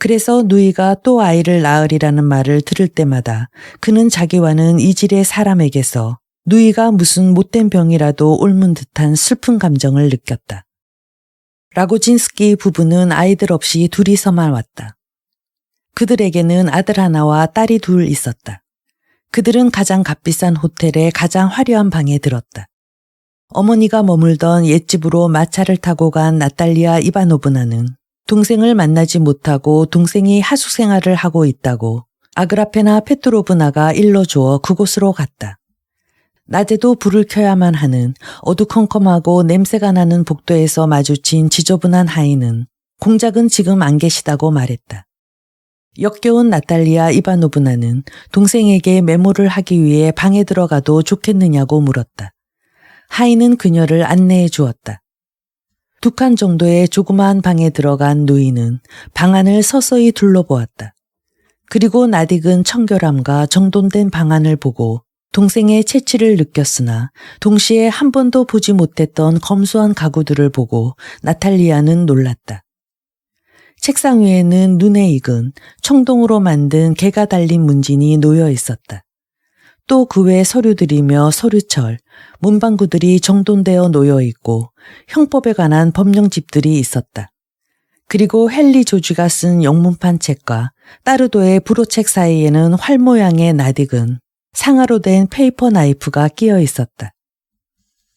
그래서 누이가 또 아이를 낳으리라는 말을 들을 때마다 그는 자기와는 이질의 사람에게서 누이가 무슨 못된 병이라도 옮은 듯한 슬픈 감정을 느꼈다. 라고진스키 부부는 아이들 없이 둘이서만 왔다. 그들에게는 아들 하나와 딸이 둘 있었다. 그들은 가장 값비싼 호텔의 가장 화려한 방에 들었다. 어머니가 머물던 옛집으로 마차를 타고 간 나탈리아 이바노브나는 동생을 만나지 못하고 동생이 하숙 생활을 하고 있다고 아그라페나 페트로브나가 일러주어 그곳으로 갔다. 낮에도 불을 켜야만 하는 어두컴컴하고 냄새가 나는 복도에서 마주친 지저분한 하인은 공작은 지금 안 계시다고 말했다. 역겨운 나탈리아 이바노브나는 동생에게 메모를 하기 위해 방에 들어가도 좋겠느냐고 물었다. 하인은 그녀를 안내해 주었다. 2칸 정도의 조그마한 방에 들어간 누이는 방 안을 서서히 둘러보았다. 그리고 낯익은 청결함과 정돈된 방 안을 보고 동생의 채취를 느꼈으나 동시에 한 번도 보지 못했던 검소한 가구들을 보고 나탈리아는 놀랐다. 책상 위에는 눈에 익은 청동으로 만든 개가 달린 문진이 놓여 있었다. 또 그 외 서류들이며 서류철, 문방구들이 정돈되어 놓여 있고 형법에 관한 법령집들이 있었다. 그리고 헨리 조지가 쓴 영문판 책과 따르도의 불호책 사이에는 활 모양의 낯익은 상아로 된 페이퍼 나이프가 끼어 있었다.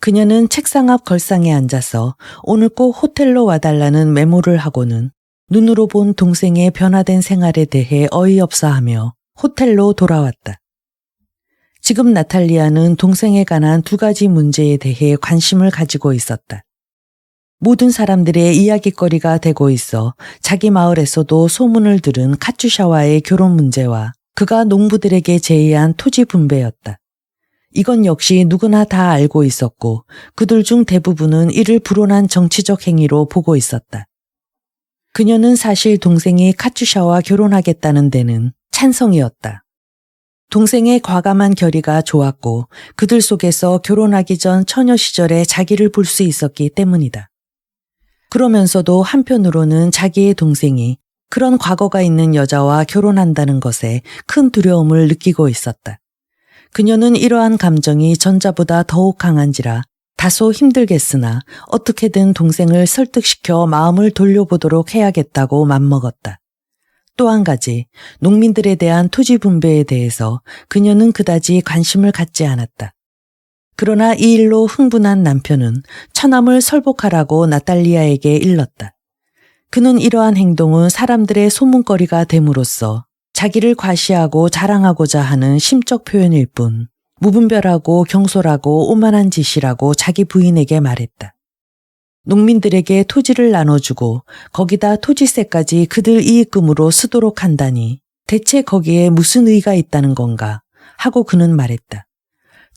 그녀는 책상 앞 걸상에 앉아서 오늘 꼭 호텔로 와달라는 메모를 하고는 눈으로 본 동생의 변화된 생활에 대해 어이없어하며 호텔로 돌아왔다. 지금 나탈리아는 동생에 관한 두 가지 문제에 대해 관심을 가지고 있었다. 모든 사람들의 이야깃거리가 되고 있어 자기 마을에서도 소문을 들은 카츄샤와의 결혼 문제와 그가 농부들에게 제의한 토지 분배였다. 이건 역시 누구나 다 알고 있었고 그들 중 대부분은 이를 불온한 정치적 행위로 보고 있었다. 그녀는 사실 동생이 카츄샤와 결혼하겠다는 데는 찬성이었다. 동생의 과감한 결의가 좋았고 그들 속에서 결혼하기 전 처녀 시절에 자기를 볼 수 있었기 때문이다. 그러면서도 한편으로는 자기의 동생이 그런 과거가 있는 여자와 결혼한다는 것에 큰 두려움을 느끼고 있었다. 그녀는 이러한 감정이 전자보다 더욱 강한지라 다소 힘들겠으나 어떻게든 동생을 설득시켜 마음을 돌려보도록 해야겠다고 맘먹었다. 또 한 가지, 농민들에 대한 토지 분배에 대해서 그녀는 그다지 관심을 갖지 않았다. 그러나 이 일로 흥분한 남편은 처남을 설복하라고 나탈리아에게 일렀다. 그는 이러한 행동은 사람들의 소문거리가 됨으로써 자기를 과시하고 자랑하고자 하는 심적 표현일 뿐 무분별하고 경솔하고 오만한 짓이라고 자기 부인에게 말했다. 농민들에게 토지를 나눠주고 거기다 토지세까지 그들 이익금으로 쓰도록 한다니 대체 거기에 무슨 의의가 있다는 건가 하고 그는 말했다.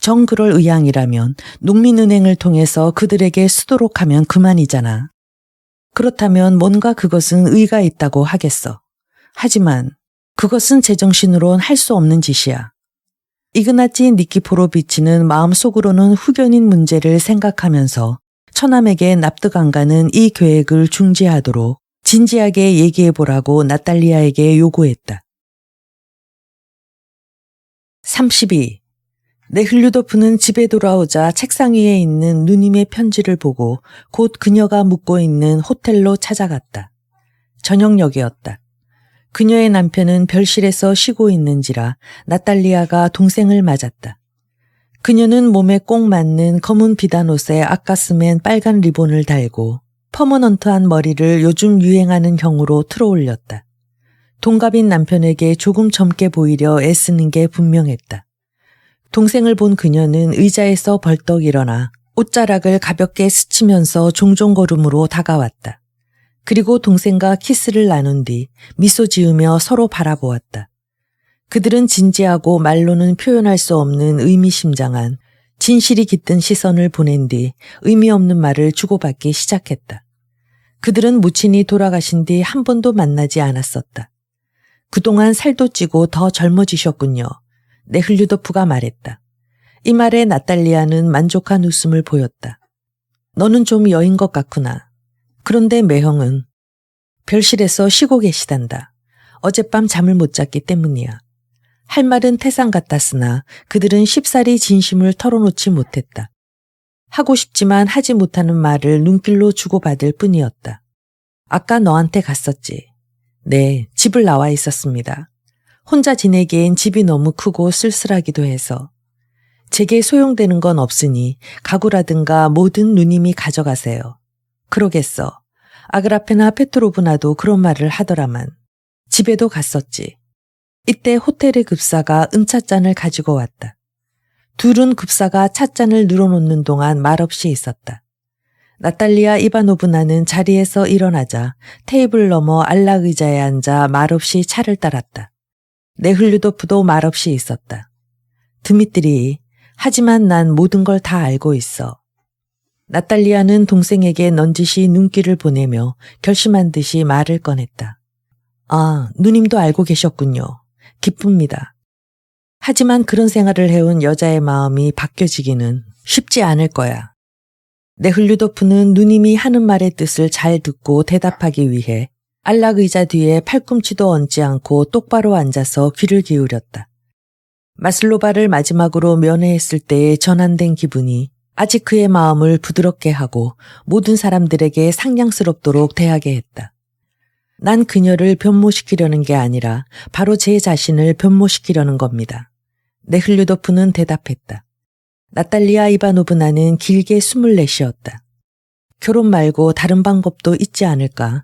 정 그럴 의향이라면 농민은행을 통해서 그들에게 쓰도록 하면 그만이잖아. 그렇다면 뭔가 그것은 의의가 있다고 하겠어. 하지만 그것은 제정신으론 할 수 없는 짓이야. 이그나치 니키포로비치는 마음속으로는 후견인 문제를 생각하면서 처남에게 납득 안 가는 이 계획을 중지하도록 진지하게 얘기해보라고 나탈리아에게 요구했다. 32. 네흘류도프는 집에 돌아오자 책상 위에 있는 누님의 편지를 보고 곧 그녀가 묵고 있는 호텔로 찾아갔다. 저녁녘이었다. 그녀의 남편은 별실에서 쉬고 있는지라 나탈리아가 동생을 맞았다. 그녀는 몸에 꼭 맞는 검은 비단옷에 아까스맨 빨간 리본을 달고 퍼머넌트한 머리를 요즘 유행하는 형으로 틀어올렸다. 동갑인 남편에게 조금 젊게 보이려 애쓰는 게 분명했다. 동생을 본 그녀는 의자에서 벌떡 일어나 옷자락을 가볍게 스치면서 종종 걸음으로 다가왔다. 그리고 동생과 키스를 나눈 뒤 미소 지으며 서로 바라보았다. 그들은 진지하고 말로는 표현할 수 없는 의미심장한 진실이 깃든 시선을 보낸 뒤 의미 없는 말을 주고받기 시작했다. 그들은 무친이 돌아가신 뒤 한 번도 만나지 않았었다. 그동안 살도 찌고 더 젊어지셨군요. 네흘류도프가 말했다. 이 말에 나탈리아는 만족한 웃음을 보였다. 너는 좀 여인 것 같구나. 그런데 매형은 별실에서 쉬고 계시단다. 어젯밤 잠을 못 잤기 때문이야. 할 말은 태산 같았으나 그들은 쉽사리 진심을 털어놓지 못했다. 하고 싶지만 하지 못하는 말을 눈길로 주고받을 뿐이었다. 아까 너한테 갔었지. 네, 집을 나와 있었습니다. 혼자 지내기엔 집이 너무 크고 쓸쓸하기도 해서. 제게 소용되는 건 없으니 가구라든가 모든 누님이 가져가세요. 그러겠어. 아그라페나 페트로브나도 그런 말을 하더라만. 집에도 갔었지. 이때 호텔의 급사가 은찻잔을 가지고 왔다. 둘은 급사가 찻잔을 늘어놓는 동안 말없이 있었다. 나탈리아 이바노브나는 자리에서 일어나자 테이블 너머 안락 의자에 앉아 말없이 차를 따랐다. 네흘류도프도 말없이 있었다. 드미트리, 하지만 난 모든 걸 다 알고 있어. 나탈리아는 동생에게 넌지시 눈길을 보내며 결심한 듯이 말을 꺼냈다. 아, 누님도 알고 계셨군요. 기쁩니다. 하지만 그런 생활을 해온 여자의 마음이 바뀌어지기는 쉽지 않을 거야. 네흘류도프는 누님이 하는 말의 뜻을 잘 듣고 대답하기 위해 안락 의자 뒤에 팔꿈치도 얹지 않고 똑바로 앉아서 귀를 기울였다. 마슬로바를 마지막으로 면회했을 때의 전환된 기분이 아직 그의 마음을 부드럽게 하고 모든 사람들에게 상냥스럽도록 대하게 했다. 난 그녀를 변모시키려는 게 아니라 바로 제 자신을 변모시키려는 겁니다. 네흘류도프는 대답했다. 나탈리아 이바노브나는 길게 숨을 내쉬었다. 결혼 말고 다른 방법도 있지 않을까?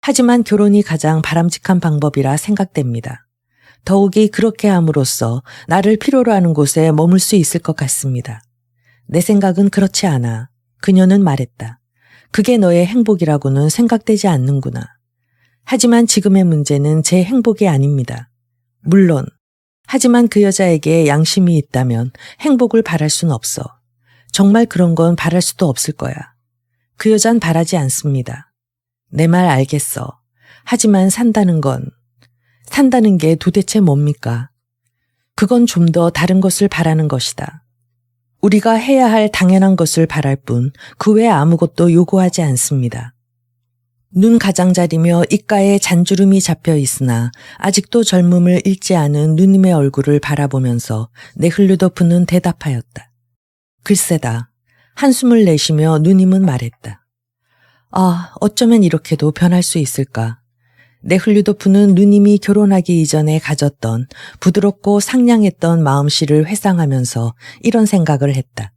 하지만 결혼이 가장 바람직한 방법이라 생각됩니다. 더욱이 그렇게 함으로써 나를 필요로 하는 곳에 머물 수 있을 것 같습니다. 내 생각은 그렇지 않아. 그녀는 말했다. 그게 너의 행복이라고는 생각되지 않는구나. 하지만 지금의 문제는 제 행복이 아닙니다. 물론, 하지만 그 여자에게 양심이 있다면 행복을 바랄 순 없어. 정말 그런 건 바랄 수도 없을 거야. 그 여잔 바라지 않습니다. 내 말 알겠어. 하지만 산다는 게 도대체 뭡니까? 그건 좀 더 다른 것을 바라는 것이다. 우리가 해야 할 당연한 것을 바랄 뿐 그 외 아무것도 요구하지 않습니다. 눈 가장자리며 입가에 잔주름이 잡혀 있으나 아직도 젊음을 잃지 않은 누님의 얼굴을 바라보면서 네흘류도프는 대답하였다. 글쎄다. 한숨을 내쉬며 누님은 말했다. 아, 어쩌면 이렇게도 변할 수 있을까. 네흘류도프는 누님이 결혼하기 이전에 가졌던 부드럽고 상냥했던 마음씨를 회상하면서 이런 생각을 했다.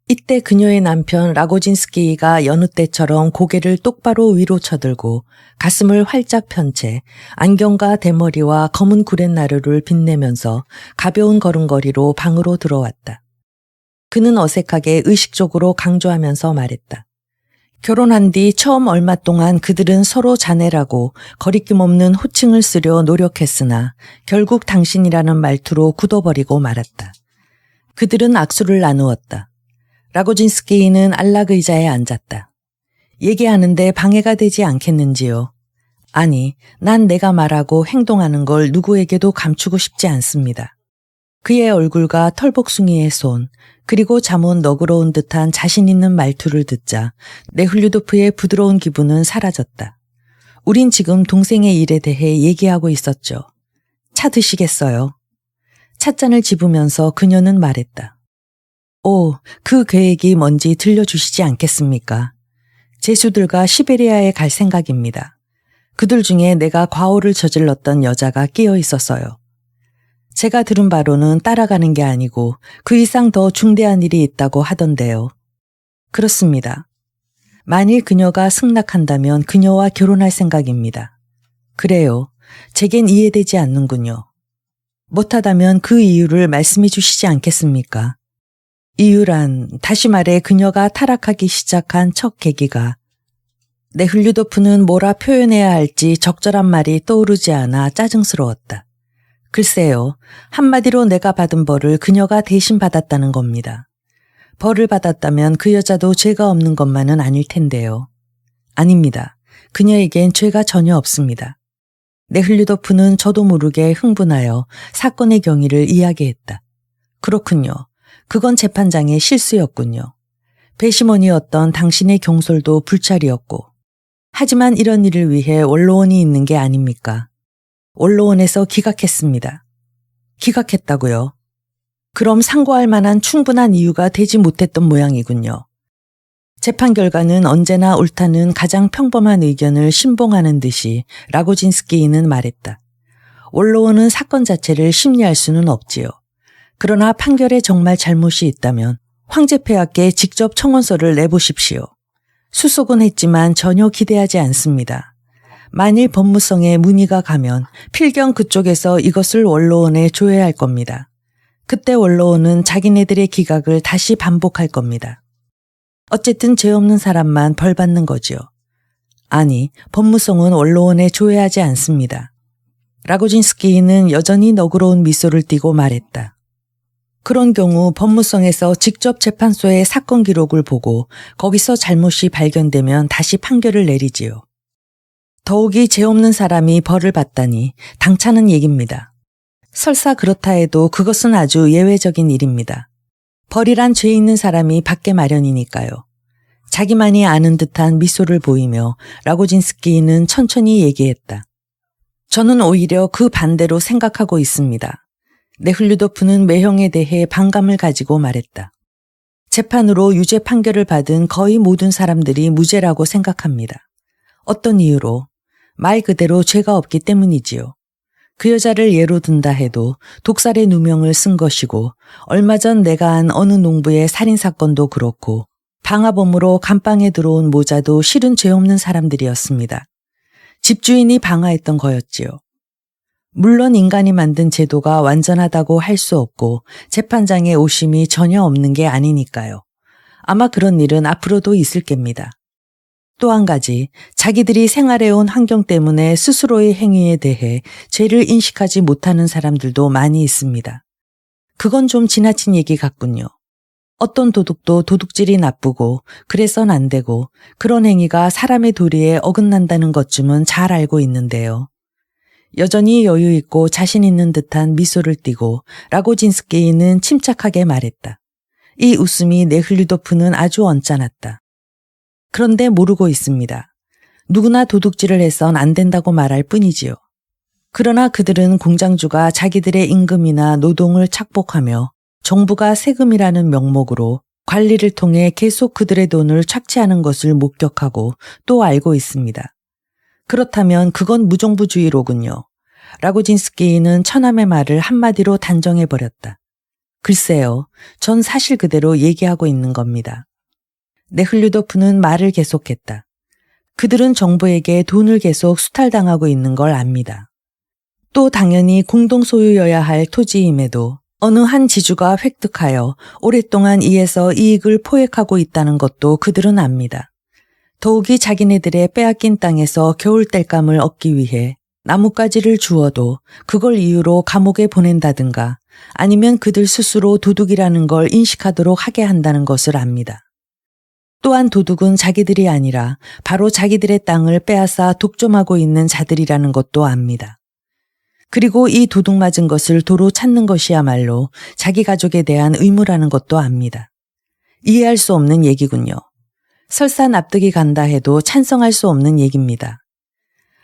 이때 그녀의 남편 라고진스키가 여느 때처럼 고개를 똑바로 위로 쳐들고 가슴을 활짝 편 채 안경과 대머리와 검은 구렛나루를 빛내면서 가벼운 걸음걸이로 방으로 들어왔다. 그는 어색하게 의식적으로 강조하면서 말했다. 결혼한 뒤 처음 얼마 동안 그들은 서로 자네라고 거리낌 없는 호칭을 쓰려 노력했으나 결국 당신이라는 말투로 굳어버리고 말았다. 그들은 악수를 나누었다. 라고진스키는 안락 의자에 앉았다. 얘기하는데 방해가 되지 않겠는지요? 아니, 난 내가 말하고 행동하는 걸 누구에게도 감추고 싶지 않습니다. 그의 얼굴과 털복숭이의 손, 그리고 잠옷 너그러운 듯한 자신 있는 말투를 듣자 네흘류도프의 부드러운 기분은 사라졌다. 우린 지금 동생의 일에 대해 얘기하고 있었죠. 차 드시겠어요? 찻잔을 집으면서 그녀는 말했다. 오, 그 계획이 뭔지 들려주시지 않겠습니까? 제수들과 시베리아에 갈 생각입니다. 그들 중에 내가 과오를 저질렀던 여자가 끼어 있었어요. 제가 들은 바로는 따라가는 게 아니고 그 이상 더 중대한 일이 있다고 하던데요. 그렇습니다. 만일 그녀가 승낙한다면 그녀와 결혼할 생각입니다. 그래요. 제겐 이해되지 않는군요. 못하다면 그 이유를 말씀해 주시지 않겠습니까? 이유란 다시 말해 그녀가 타락하기 시작한 첫 계기가 네흘류도프는 뭐라 표현해야 할지 적절한 말이 떠오르지 않아 짜증스러웠다. 글쎄요. 한마디로 내가 받은 벌을 그녀가 대신 받았다는 겁니다. 벌을 받았다면 그 여자도 죄가 없는 것만은 아닐 텐데요. 아닙니다. 그녀에겐 죄가 전혀 없습니다. 네흘류도프는 저도 모르게 흥분하여 사건의 경위를 이야기했다. 그렇군요. 그건 재판장의 실수였군요. 배심원이었던 당신의 경솔도 불찰이었고. 하지만 이런 일을 위해 원로원이 있는 게 아닙니까? 원로원에서 기각했습니다. 기각했다고요? 그럼 상고할 만한 충분한 이유가 되지 못했던 모양이군요. 재판 결과는 언제나 옳다는 가장 평범한 의견을 신봉하는 듯이 라고진스키는 말했다. 원로원은 사건 자체를 심리할 수는 없지요. 그러나 판결에 정말 잘못이 있다면 황제폐하께 직접 청원서를 내보십시오. 수속은 했지만 전혀 기대하지 않습니다. 만일 법무성에 문의가 가면 필경 그쪽에서 이것을 원로원에 조회할 겁니다. 그때 원로원은 자기네들의 기각을 다시 반복할 겁니다. 어쨌든 죄 없는 사람만 벌 받는 거지요. 아니, 법무성은 원로원에 조회하지 않습니다. 라고진스키는 여전히 너그러운 미소를 띠고 말했다. 그런 경우 법무성에서 직접 재판소의 사건 기록을 보고 거기서 잘못이 발견되면 다시 판결을 내리지요. 더욱이 죄 없는 사람이 벌을 받다니 당차는 얘기입니다. 설사 그렇다 해도 그것은 아주 예외적인 일입니다. 벌이란 죄 있는 사람이 받게 마련이니까요. 자기만이 아는 듯한 미소를 보이며 라고진스키는 천천히 얘기했다. 저는 오히려 그 반대로 생각하고 있습니다. 네흘류도프는 매형에 대해 반감을 가지고 말했다. 재판으로 유죄 판결을 받은 거의 모든 사람들이 무죄라고 생각합니다. 어떤 이유로? 말 그대로 죄가 없기 때문이지요. 그 여자를 예로 든다 해도 독살의 누명을 쓴 것이고 얼마 전 내가 한 어느 농부의 살인사건도 그렇고 방화범으로 감방에 들어온 모자도 실은 죄 없는 사람들이었습니다. 집주인이 방화했던 거였지요. 물론 인간이 만든 제도가 완전하다고 할 수 없고 재판장의 오심이 전혀 없는 게 아니니까요. 아마 그런 일은 앞으로도 있을 겁니다. 또 한 가지, 자기들이 생활해온 환경 때문에 스스로의 행위에 대해 죄를 인식하지 못하는 사람들도 많이 있습니다. 그건 좀 지나친 얘기 같군요. 어떤 도둑도 도둑질이 나쁘고 그래선 안 되고 그런 행위가 사람의 도리에 어긋난다는 것쯤은 잘 알고 있는데요. 여전히 여유 있고 자신 있는 듯한 미소를 띠고 라고진스키는 침착하게 말했다. 이 웃음이 네흘류도프는 아주 언짢았다. 그런데 모르고 있습니다. 누구나 도둑질을 해선 안 된다고 말할 뿐이지요. 그러나 그들은 공장주가 자기들의 임금이나 노동을 착복하며 정부가 세금이라는 명목으로 관리를 통해 계속 그들의 돈을 착취하는 것을 목격하고 또 알고 있습니다. 그렇다면 그건 무정부주의로군요. 라고진스키는 처남의 말을 한마디로 단정해버렸다. 글쎄요, 전 사실 그대로 얘기하고 있는 겁니다. 네흘류도프는 말을 계속했다. 그들은 정부에게 돈을 계속 수탈당하고 있는 걸 압니다. 또 당연히 공동 소유여야 할 토지임에도 어느 한 지주가 획득하여 오랫동안 이에서 이익을 포획하고 있다는 것도 그들은 압니다. 더욱이 자기네들의 빼앗긴 땅에서 겨울 땔감을 얻기 위해 나뭇가지를 주어도 그걸 이유로 감옥에 보낸다든가 아니면 그들 스스로 도둑이라는 걸 인식하도록 하게 한다는 것을 압니다. 또한 도둑은 자기들이 아니라 바로 자기들의 땅을 빼앗아 독점하고 있는 자들이라는 것도 압니다. 그리고 이 도둑 맞은 것을 도로 찾는 것이야말로 자기 가족에 대한 의무라는 것도 압니다. 이해할 수 없는 얘기군요. 설사 납득이 간다 해도 찬성할 수 없는 얘기입니다.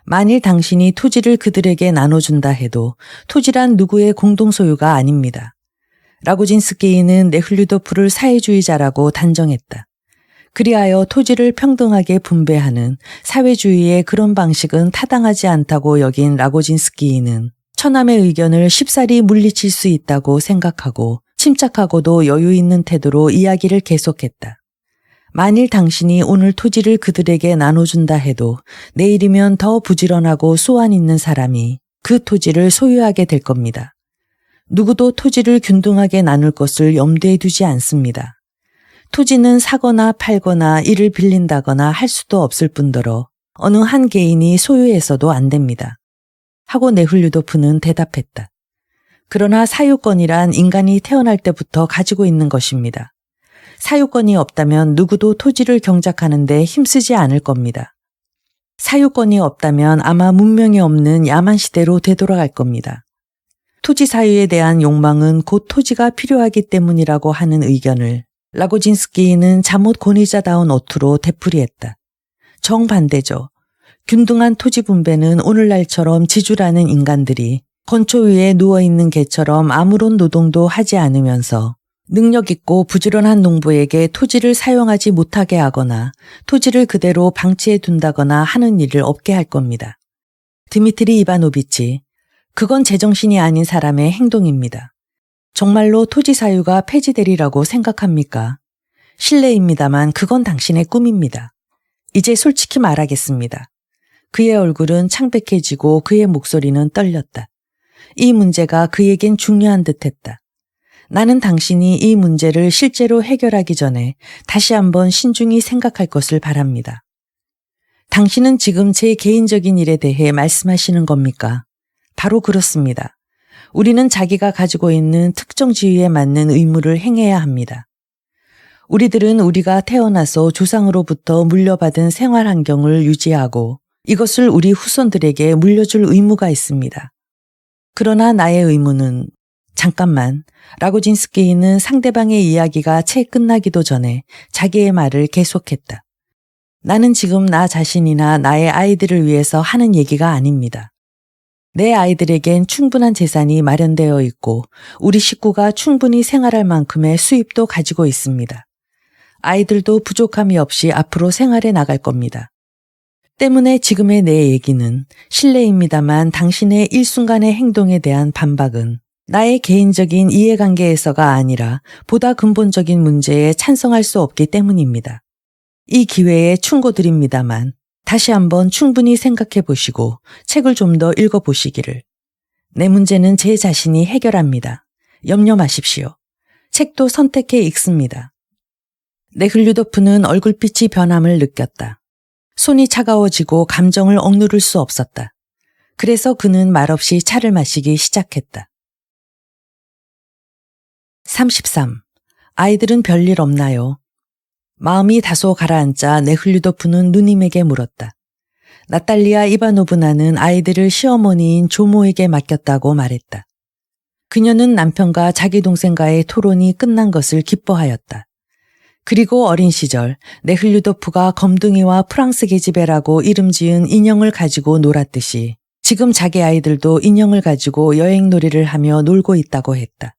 만일 당신이 토지를 그들에게 나눠준다 해도 토지란 누구의 공동소유가 아닙니다. 라고진스키는 네흘류도프를 사회주의자라고 단정했다. 그리하여 토지를 평등하게 분배하는 사회주의의 그런 방식은 타당하지 않다고 여긴 라고진스키는 처남의 의견을 쉽사리 물리칠 수 있다고 생각하고 침착하고도 여유 있는 태도로 이야기를 계속했다. 만일 당신이 오늘 토지를 그들에게 나눠준다 해도 내일이면 더 부지런하고 소환 있는 사람이 그 토지를 소유하게 될 겁니다. 누구도 토지를 균등하게 나눌 것을 염두에 두지 않습니다. 토지는 사거나 팔거나 이를 빌린다거나 할 수도 없을 뿐더러 어느 한 개인이 소유해서도 안 됩니다. 하고 네흘류도프는 대답했다. 그러나 사유권이란 인간이 태어날 때부터 가지고 있는 것입니다. 사유권이 없다면 누구도 토지를 경작하는 데 힘쓰지 않을 겁니다. 사유권이 없다면 아마 문명이 없는 야만 시대로 되돌아갈 겁니다. 토지 사유에 대한 욕망은 곧 토지가 필요하기 때문이라고 하는 의견을 라고진스키는 잠옷 권위자다운 어투로 되풀이했다. 정반대죠. 균등한 토지 분배는 오늘날처럼 지주라는 인간들이 건초 위에 누워있는 개처럼 아무런 노동도 하지 않으면서 능력 있고 부지런한 농부에게 토지를 사용하지 못하게 하거나 토지를 그대로 방치해 둔다거나 하는 일을 없게 할 겁니다. 드미트리 이바노비치, 그건 제정신이 아닌 사람의 행동입니다. 정말로 토지 사유가 폐지되리라고 생각합니까? 실례입니다만 그건 당신의 꿈입니다. 이제 솔직히 말하겠습니다. 그의 얼굴은 창백해지고 그의 목소리는 떨렸다. 이 문제가 그에겐 중요한 듯했다. 나는 당신이 이 문제를 실제로 해결하기 전에 다시 한번 신중히 생각할 것을 바랍니다. 당신은 지금 제 개인적인 일에 대해 말씀하시는 겁니까? 바로 그렇습니다. 우리는 자기가 가지고 있는 특정 지위에 맞는 의무를 행해야 합니다. 우리들은 우리가 태어나서 조상으로부터 물려받은 생활 환경을 유지하고 이것을 우리 후손들에게 물려줄 의무가 있습니다. 그러나 나의 의무는 잠깐만, 라고진스키는 상대방의 이야기가 채 끝나기도 전에 자기의 말을 계속했다. 나는 지금 나 자신이나 나의 아이들을 위해서 하는 얘기가 아닙니다. 내 아이들에겐 충분한 재산이 마련되어 있고 우리 식구가 충분히 생활할 만큼의 수입도 가지고 있습니다. 아이들도 부족함이 없이 앞으로 생활해 나갈 겁니다. 때문에 지금의 내 얘기는 실례입니다만 당신의 일순간의 행동에 대한 반박은 나의 개인적인 이해관계에서가 아니라 보다 근본적인 문제에 찬성할 수 없기 때문입니다. 이 기회에 충고드립니다만 다시 한번 충분히 생각해 보시고 책을 좀 더 읽어 보시기를. 내 문제는 제 자신이 해결합니다. 염려 마십시오. 책도 선택해 읽습니다. 네흘류도프는 얼굴빛이 변함을 느꼈다. 손이 차가워지고 감정을 억누를 수 없었다. 그래서 그는 말없이 차를 마시기 시작했다. 33. 아이들은 별일 없나요? 마음이 다소 가라앉자 네흘류도프는 누님에게 물었다. 나탈리아 이바노브나는 아이들을 시어머니인 조모에게 맡겼다고 말했다. 그녀는 남편과 자기 동생과의 토론이 끝난 것을 기뻐하였다. 그리고 어린 시절 네흘류도프가 검둥이와 프랑스 계집애라고 이름 지은 인형을 가지고 놀았듯이 지금 자기 아이들도 인형을 가지고 여행놀이를 하며 놀고 있다고 했다.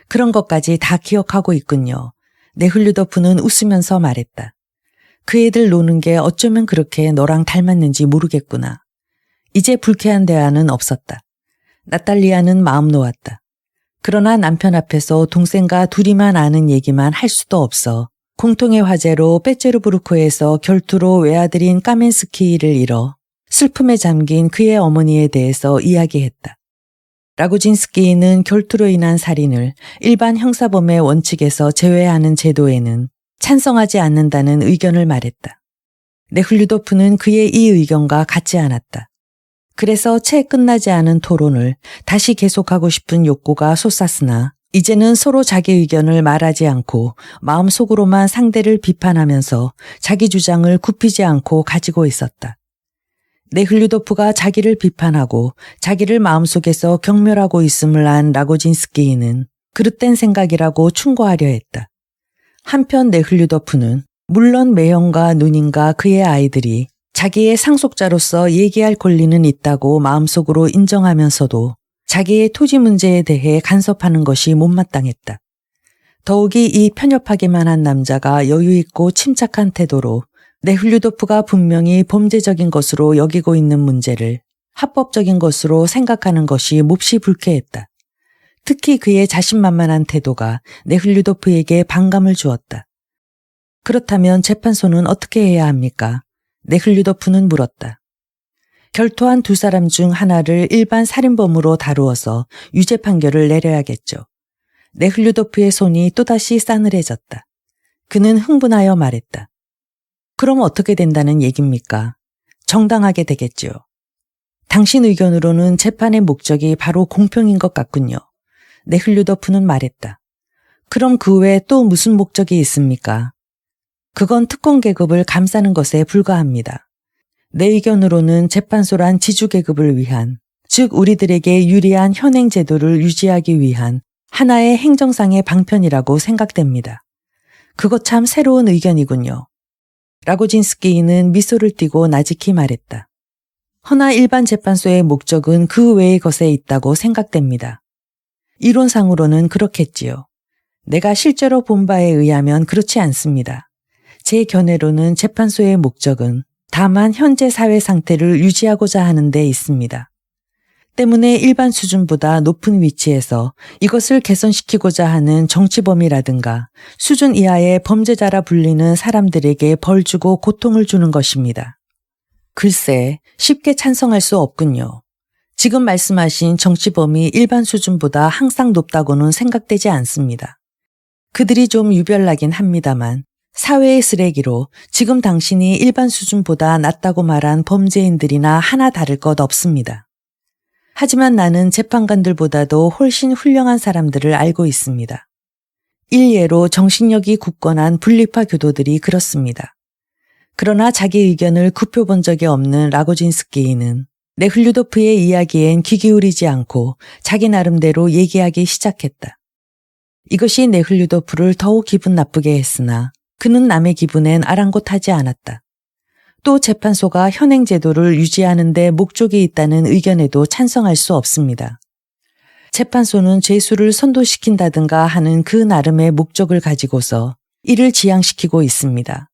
그런 것까지 다 기억하고 있군요. 네흘류도프는 웃으면서 말했다. 그 애들 노는 게 어쩌면 그렇게 너랑 닮았는지 모르겠구나. 이제 불쾌한 대화는 없었다. 나탈리아는 마음 놓았다. 그러나 남편 앞에서 동생과 둘이만 아는 얘기만 할 수도 없어 공통의 화제로 페체르부르크에서 결투로 외아들인 까멘스키를 잃어 슬픔에 잠긴 그의 어머니에 대해서 이야기했다. 라고진스키는 결투로 인한 살인을 일반 형사범의 원칙에서 제외하는 제도에는 찬성하지 않는다는 의견을 말했다. 네흘류도프는 그의 이 의견과 같지 않았다. 그래서 채 끝나지 않은 토론을 다시 계속하고 싶은 욕구가 솟았으나 이제는 서로 자기 의견을 말하지 않고 마음속으로만 상대를 비판하면서 자기 주장을 굽히지 않고 가지고 있었다. 네흘류도프가 자기를 비판하고 자기를 마음속에서 경멸하고 있음을 안 라고진스키는 그릇된 생각이라고 충고하려 했다. 한편 네흘류도프는 물론 매형과 누님과 그의 아이들이 자기의 상속자로서 얘기할 권리는 있다고 마음속으로 인정하면서도 자기의 토지 문제에 대해 간섭하는 것이 못마땅했다. 더욱이 이 편협하기만 한 남자가 여유있고 침착한 태도로 네흘류도프가 분명히 범죄적인 것으로 여기고 있는 문제를 합법적인 것으로 생각하는 것이 몹시 불쾌했다. 특히 그의 자신만만한 태도가 네흘류도프에게 반감을 주었다. 그렇다면 재판소는 어떻게 해야 합니까? 네흘류도프는 물었다. 결투한 두 사람 중 하나를 일반 살인범으로 다루어서 유죄 판결을 내려야겠죠. 네흘류도프의 손이 또다시 싸늘해졌다. 그는 흥분하여 말했다. 그럼 어떻게 된다는 얘기입니까? 정당하게 되겠죠. 당신 의견으로는 재판의 목적이 바로 공평인 것 같군요. 네흘류도프는 말했다. 그럼 그 외에 또 무슨 목적이 있습니까? 그건 특권 계급을 감싸는 것에 불과합니다. 내 의견으로는 재판소란 지주 계급을 위한, 즉 우리들에게 유리한 현행 제도를 유지하기 위한 하나의 행정상의 방편이라고 생각됩니다. 그거 참 새로운 의견이군요. 라고진스키는 미소를 띠고 나직히 말했다. 허나 일반 재판소의 목적은 그 외의 것에 있다고 생각됩니다. 이론상으로는 그렇겠지요. 내가 실제로 본 바에 의하면 그렇지 않습니다. 제 견해로는 재판소의 목적은 다만 현재 사회 상태를 유지하고자 하는 데 있습니다. 때문에 일반 수준보다 높은 위치에서 이것을 개선시키고자 하는 정치범이라든가 수준 이하의 범죄자라 불리는 사람들에게 벌 주고 고통을 주는 것입니다. 글쎄, 쉽게 찬성할 수 없군요. 지금 말씀하신 정치범이 일반 수준보다 항상 높다고는 생각되지 않습니다. 그들이 좀 유별나긴 합니다만 사회의 쓰레기로 지금 당신이 일반 수준보다 낮다고 말한 범죄인들이나 하나 다를 것 없습니다. 하지만 나는 재판관들보다도 훨씬 훌륭한 사람들을 알고 있습니다. 일예로 정신력이 굳건한 분리파 교도들이 그렇습니다. 그러나 자기 의견을 굽혀본 적이 없는 라고진스키는 네흘류도프의 이야기엔 귀 기울이지 않고 자기 나름대로 얘기하기 시작했다. 이것이 네흘류도프를 더욱 기분 나쁘게 했으나 그는 남의 기분엔 아랑곳하지 않았다. 또 재판소가 현행 제도를 유지하는 데 목적이 있다는 의견에도 찬성할 수 없습니다. 재판소는 죄수를 선도시킨다든가 하는 그 나름의 목적을 가지고서 이를 지향시키고 있습니다.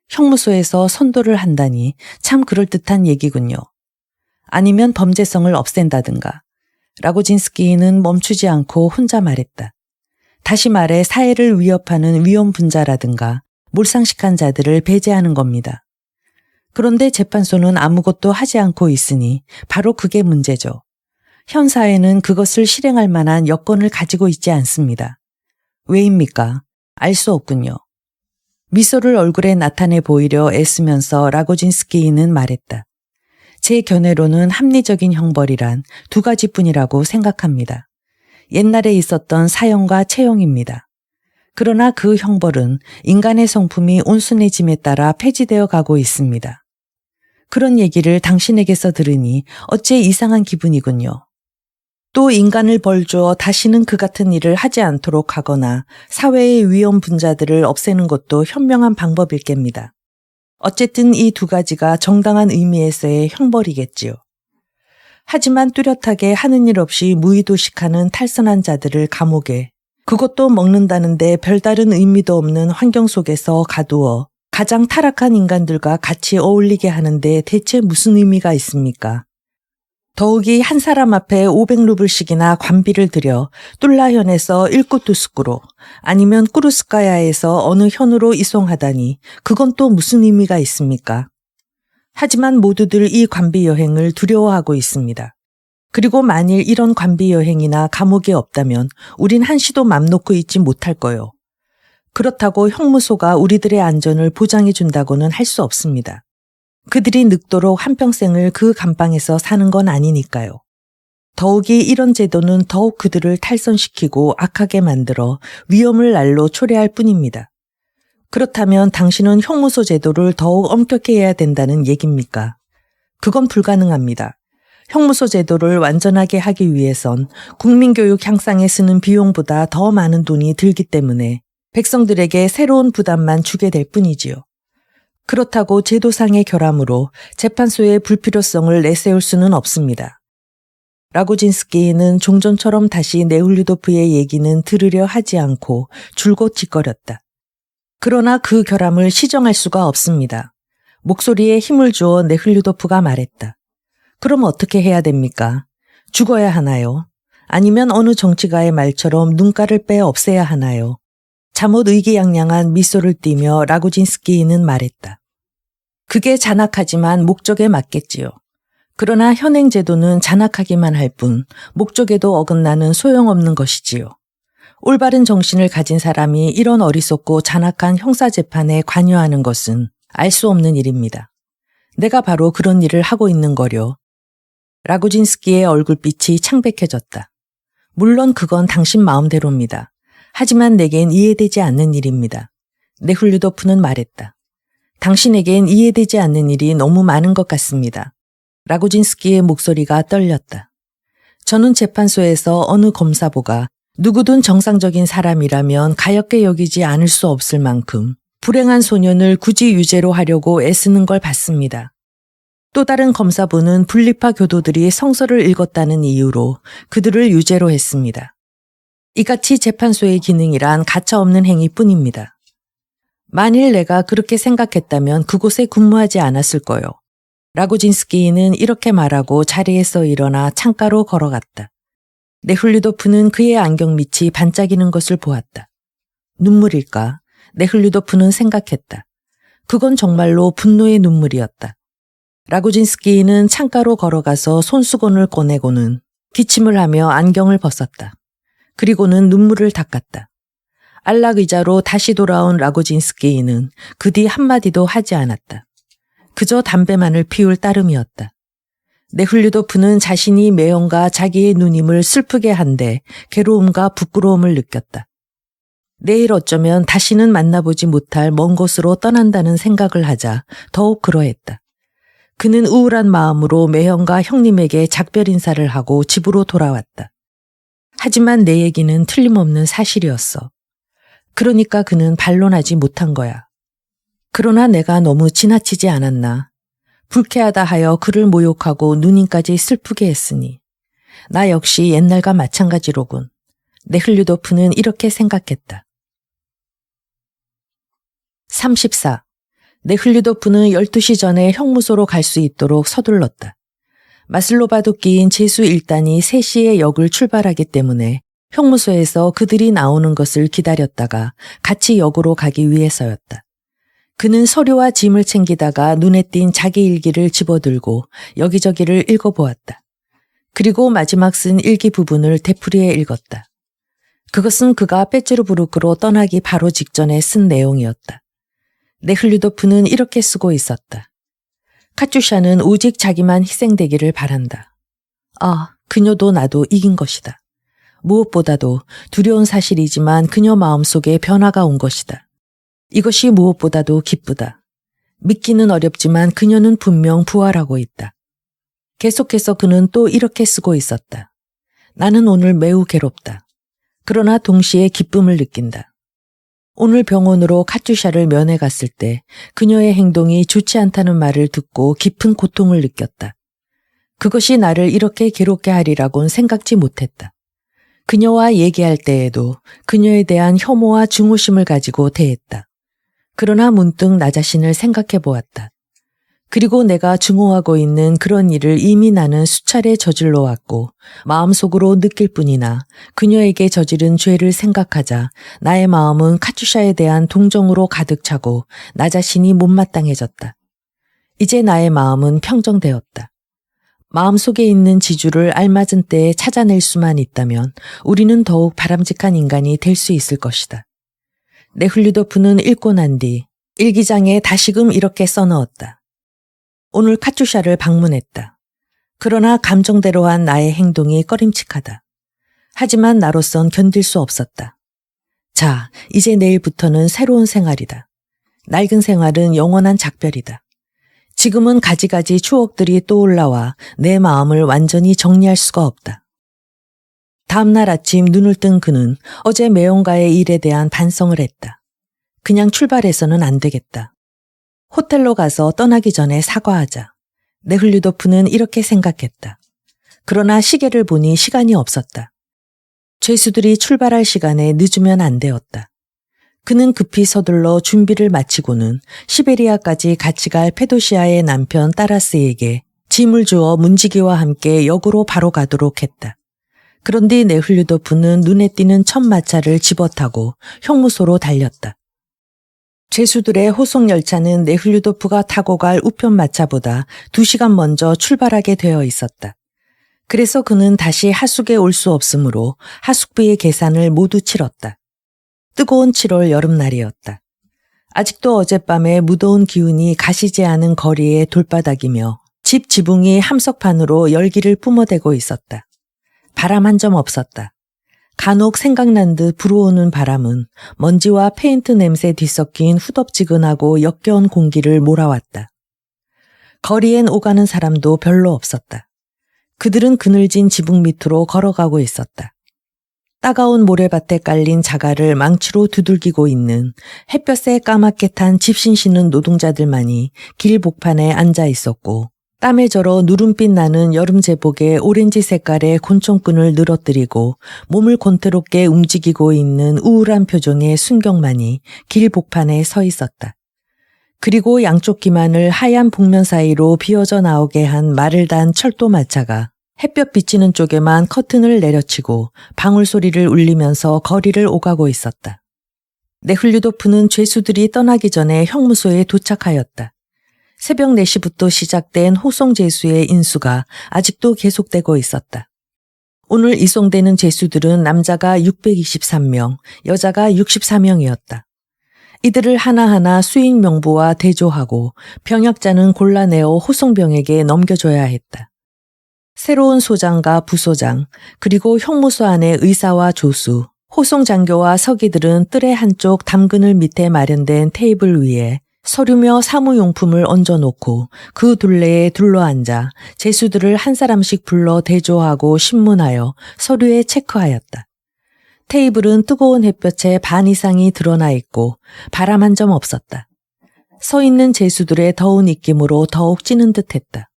형무소에서 선도를 한다니 참 그럴듯한 얘기군요. 아니면 범죄성을 없앤다든가. 라고진스키는 멈추지 않고 혼자 말했다. 다시 말해 사회를 위협하는 위험분자라든가 몰상식한 자들을 배제하는 겁니다. 그런데 재판소는 아무것도 하지 않고 있으니 바로 그게 문제죠. 현 사회는 그것을 실행할 만한 여건을 가지고 있지 않습니다. 왜입니까? 알 수 없군요. 미소를 얼굴에 나타내 보이려 애쓰면서 라고진스키는 말했다. 제 견해로는 합리적인 형벌이란 두 가지뿐이라고 생각합니다. 옛날에 있었던 사형과 채용입니다. 그러나 그 형벌은 인간의 성품이 온순해짐에 따라 폐지되어 가고 있습니다. 그런 얘기를 당신에게서 들으니 어째 이상한 기분이군요. 또 인간을 벌주어 다시는 그 같은 일을 하지 않도록 하거나 사회의 위험 분자들을 없애는 것도 현명한 방법일 겁니다. 어쨌든 이 두 가지가 정당한 의미에서의 형벌이겠지요. 하지만 뚜렷하게 하는 일 없이 무의도식하는 탈선한 자들을 감옥에, 그것도 먹는다는데 별다른 의미도 없는 환경 속에서 가두어 가장 타락한 인간들과 같이 어울리게 하는데 대체 무슨 의미가 있습니까? 더욱이 한 사람 앞에 500루블씩이나 관비를 들여 툴라현에서 일쿠투스크로 아니면 꾸르스카야에서 어느 현으로 이송하다니 그건 또 무슨 의미가 있습니까? 하지만 모두들 이 관비 여행을 두려워하고 있습니다. 그리고 만일 이런 관비 여행이나 감옥이 없다면 우린 한시도 맘 놓고 있지 못할 거요. 그렇다고 형무소가 우리들의 안전을 보장해 준다고는 할 수 없습니다. 그들이 늙도록 한평생을 그 감방에서 사는 건 아니니까요. 더욱이 이런 제도는 더욱 그들을 탈선시키고 악하게 만들어 위험을 날로 초래할 뿐입니다. 그렇다면 당신은 형무소 제도를 더욱 엄격히 해야 된다는 얘기입니까? 그건 불가능합니다. 형무소 제도를 완전하게 하기 위해선 국민교육 향상에 쓰는 비용보다 더 많은 돈이 들기 때문에 백성들에게 새로운 부담만 주게 될 뿐이지요. 그렇다고 제도상의 결함으로 재판소의 불필요성을 내세울 수는 없습니다. 라고진스키는 종전처럼 다시 네훌류도프의 얘기는 들으려 하지 않고 줄곧 짓거렸다. 그러나 그 결함을 시정할 수가 없습니다. 목소리에 힘을 주어 네훌류도프가 말했다. 그럼 어떻게 해야 됩니까? 죽어야 하나요? 아니면 어느 정치가의 말처럼 눈가를 빼 없애야 하나요? 잠옷 의기양양한 미소를 띠며 라고진스키는 말했다. 그게 잔악하지만 목적에 맞겠지요. 그러나 현행 제도는 잔악하기만 할 뿐 목적에도 어긋나는 소용없는 것이지요. 올바른 정신을 가진 사람이 이런 어리석고 잔악한 형사재판에 관여하는 것은 알 수 없는 일입니다. 내가 바로 그런 일을 하고 있는 거려. 라고진스키의 얼굴빛이 창백해졌다. 물론 그건 당신 마음대로입니다. 하지만 내겐 이해되지 않는 일입니다. 네훌류도프는 말했다. 당신에겐 이해되지 않는 일이 너무 많은 것 같습니다. 라고진스키의 목소리가 떨렸다. 저는 재판소에서 어느 검사보가 누구든 정상적인 사람이라면 가엾게 여기지 않을 수 없을 만큼 불행한 소년을 굳이 유죄로 하려고 애쓰는 걸 봤습니다. 또 다른 검사부는 분리파 교도들이 성서를 읽었다는 이유로 그들을 유죄로 했습니다. 이같이 재판소의 기능이란 가차없는 행위뿐입니다. 만일 내가 그렇게 생각했다면 그곳에 근무하지 않았을 거요. 라고진스키는 이렇게 말하고 자리에서 일어나 창가로 걸어갔다. 네훌류도프는 그의 안경밑이 반짝이는 것을 보았다. 눈물일까? 네훌류도프는 생각했다. 그건 정말로 분노의 눈물이었다. 라고진스키는 창가로 걸어가서 손수건을 꺼내고는 기침을 하며 안경을 벗었다. 그리고는 눈물을 닦았다. 안락의자로 다시 돌아온 라고진스키는 그 뒤 한마디도 하지 않았다. 그저 담배만을 피울 따름이었다. 네훌류도프는 자신이 매형과 자기의 누님을 슬프게 한데 괴로움과 부끄러움을 느꼈다. 내일 어쩌면 다시는 만나보지 못할 먼 곳으로 떠난다는 생각을 하자 더욱 그러했다. 그는 우울한 마음으로 매형과 형님에게 작별 인사를 하고 집으로 돌아왔다. 하지만 내 얘기는 틀림없는 사실이었어. 그러니까 그는 반론하지 못한 거야. 그러나 내가 너무 지나치지 않았나. 불쾌하다 하여 그를 모욕하고 누님까지 슬프게 했으니. 나 역시 옛날과 마찬가지로군. 네훌류도프는 이렇게 생각했다. 34. 네흘류도프는 12시 전에 형무소로 갈 수 있도록 서둘렀다. 마슬로바도 끼인 제수 1단이 3시에 역을 출발하기 때문에 형무소에서 그들이 나오는 것을 기다렸다가 같이 역으로 가기 위해서였다. 그는 서류와 짐을 챙기다가 눈에 띈 자기 일기를 집어들고 여기저기를 읽어보았다. 그리고 마지막 쓴 일기 부분을 되풀이해 읽었다. 그것은 그가 빼츠르부르크로 떠나기 바로 직전에 쓴 내용이었다. 네흘류도프는 이렇게 쓰고 있었다. 카투샤는 오직 자기만 희생되기를 바란다. 아, 그녀도 나도 이긴 것이다. 무엇보다도 두려운 사실이지만 그녀 마음속에 변화가 온 것이다. 이것이 무엇보다도 기쁘다. 믿기는 어렵지만 그녀는 분명 부활하고 있다. 계속해서 그는 또 이렇게 쓰고 있었다. 나는 오늘 매우 괴롭다. 그러나 동시에 기쁨을 느낀다. 오늘 병원으로 카투샤를 면회 갔을 때 그녀의 행동이 좋지 않다는 말을 듣고 깊은 고통을 느꼈다. 그것이 나를 이렇게 괴롭게 하리라고는 생각지 못했다. 그녀와 얘기할 때에도 그녀에 대한 혐오와 증오심을 가지고 대했다. 그러나 문득 나 자신을 생각해 보았다. 그리고 내가 증오하고 있는 그런 일을 이미 나는 수차례 저질러 왔고 마음속으로 느낄 뿐이나 그녀에게 저지른 죄를 생각하자 나의 마음은 카투샤에 대한 동정으로 가득 차고 나 자신이 못마땅해졌다. 이제 나의 마음은 평정되었다. 마음속에 있는 지주를 알맞은 때에 찾아낼 수만 있다면 우리는 더욱 바람직한 인간이 될 수 있을 것이다. 네흘류도프는 읽고 난 뒤 일기장에 다시금 이렇게 써넣었다. 오늘 카투샤를 방문했다. 그러나 감정대로 한 나의 행동이 꺼림칙하다. 하지만 나로선 견딜 수 없었다. 자, 이제 내일부터는 새로운 생활이다. 낡은 생활은 영원한 작별이다. 지금은 가지가지 추억들이 떠올라와 내 마음을 완전히 정리할 수가 없다. 다음 날 아침 눈을 뜬 그는 어제 매형과의 일에 대한 반성을 했다. 그냥 출발해서는 안 되겠다. 호텔로 가서 떠나기 전에 사과하자. 네흘류도프는 이렇게 생각했다. 그러나 시계를 보니 시간이 없었다. 죄수들이 출발할 시간에 늦으면 안 되었다. 그는 급히 서둘러 준비를 마치고는 시베리아까지 같이 갈 페도시아의 남편 따라스에게 짐을 주어 문지기와 함께 역으로 바로 가도록 했다. 그런데 네흘류도프는 눈에 띄는 첫 마차를 집어타고 형무소로 달렸다. 죄수들의 호송 열차는 네흘류도프가 타고 갈 우편 마차보다 2시간 먼저 출발하게 되어 있었다. 그래서 그는 다시 하숙에 올 수 없으므로 하숙비의 계산을 모두 치렀다. 뜨거운 7월 여름날이었다. 아직도 어젯밤에 무더운 기운이 가시지 않은 거리의 돌바닥이며 집 지붕이 함석판으로 열기를 뿜어대고 있었다. 바람 한 점 없었다. 간혹 생각난 듯 불어오는 바람은 먼지와 페인트 냄새 뒤섞인 후덥지근하고 역겨운 공기를 몰아왔다. 거리엔 오가는 사람도 별로 없었다. 그들은 그늘진 지붕 밑으로 걸어가고 있었다. 따가운 모래밭에 깔린 자갈을 망치로 두들기고 있는 햇볕에 까맣게 탄 집신 신는 노동자들만이 길 복판에 앉아 있었고 땀에 절어 누름빛 나는 여름 제복에 오렌지 색깔의 곤충끈을 늘어뜨리고 몸을 곤태롭게 움직이고 있는 우울한 표정의 순경만이 길 복판에 서 있었다. 그리고 양쪽 기만을 하얀 복면 사이로 비어져 나오게 한 말을 단 철도 마차가 햇볕 비치는 쪽에만 커튼을 내려치고 방울 소리를 울리면서 거리를 오가고 있었다. 네흘류도프는 죄수들이 떠나기 전에 형무소에 도착하였다. 새벽 4시부터 시작된 호송 죄수의 인수가 아직도 계속되고 있었다. 오늘 이송되는 죄수들은 남자가 623명, 여자가 64명이었다. 이들을 하나하나 수인 명부와 대조하고 병약자는 골라내어 호송병에게 넘겨줘야 했다. 새로운 소장과 부소장, 그리고 형무소 안의 의사와 조수, 호송 장교와 서기들은 뜰의 한쪽 담그늘 밑에 마련된 테이블 위에 서류며 사무용품을 얹어놓고 그 둘레에 둘러앉아 죄수들을 한 사람씩 불러 대조하고 신문하여 서류에 체크하였다. 테이블은 뜨거운 햇볕에 반 이상이 드러나 있고 바람 한 점 없었다. 서 있는 죄수들의 더운 입김으로 더욱 찌는 듯했다.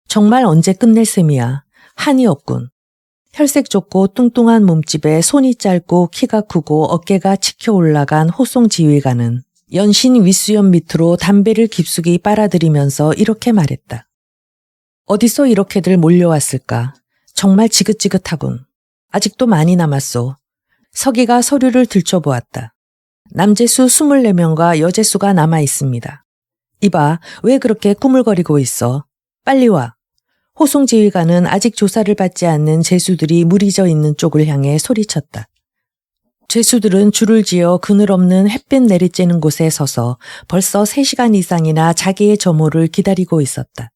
정말 언제 끝낼 셈이야. 한이 없군. 혈색 좋고 뚱뚱한 몸집에 손이 짧고 키가 크고 어깨가 치켜 올라간 호송 지휘관은 연신 윗수염 밑으로 담배를 깊숙이 빨아들이면서 이렇게 말했다. 어디서 이렇게들 몰려왔을까? 정말 지긋지긋하군. 아직도 많이 남았소. 서기가 서류를 들춰보았다. 남재수 24명과 여재수가 남아 있습니다. 이봐, 왜 그렇게 꾸물거리고 있어? 빨리 와. 호송 지휘관은 아직 조사를 받지 않는 죄수들이 무리져 있는 쪽을 향해 소리쳤다. 죄수들은 줄을 지어 그늘 없는 햇빛 내리쬐는 곳에 서서 벌써 3시간 이상이나 자기의 점호를 기다리고 있었다.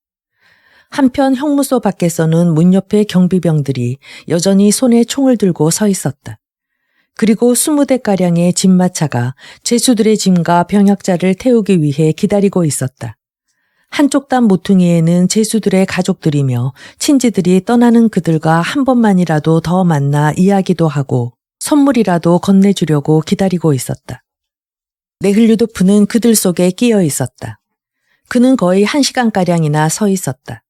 한편 형무소 밖에서는 문 옆에 경비병들이 여전히 손에 총을 들고 서 있었다. 그리고 20대가량의 짐마차가 죄수들의 짐과 병약자를 태우기 위해 기다리고 있었다. 한쪽 담 모퉁이에는 죄수들의 가족들이며 친지들이 떠나는 그들과 한 번만이라도 더 만나 이야기도 하고 선물이라도 건네주려고 기다리고 있었다. 네흘류도프는 그들 속에 끼어 있었다. 그는 거의 1시간가량이나 서 있었다.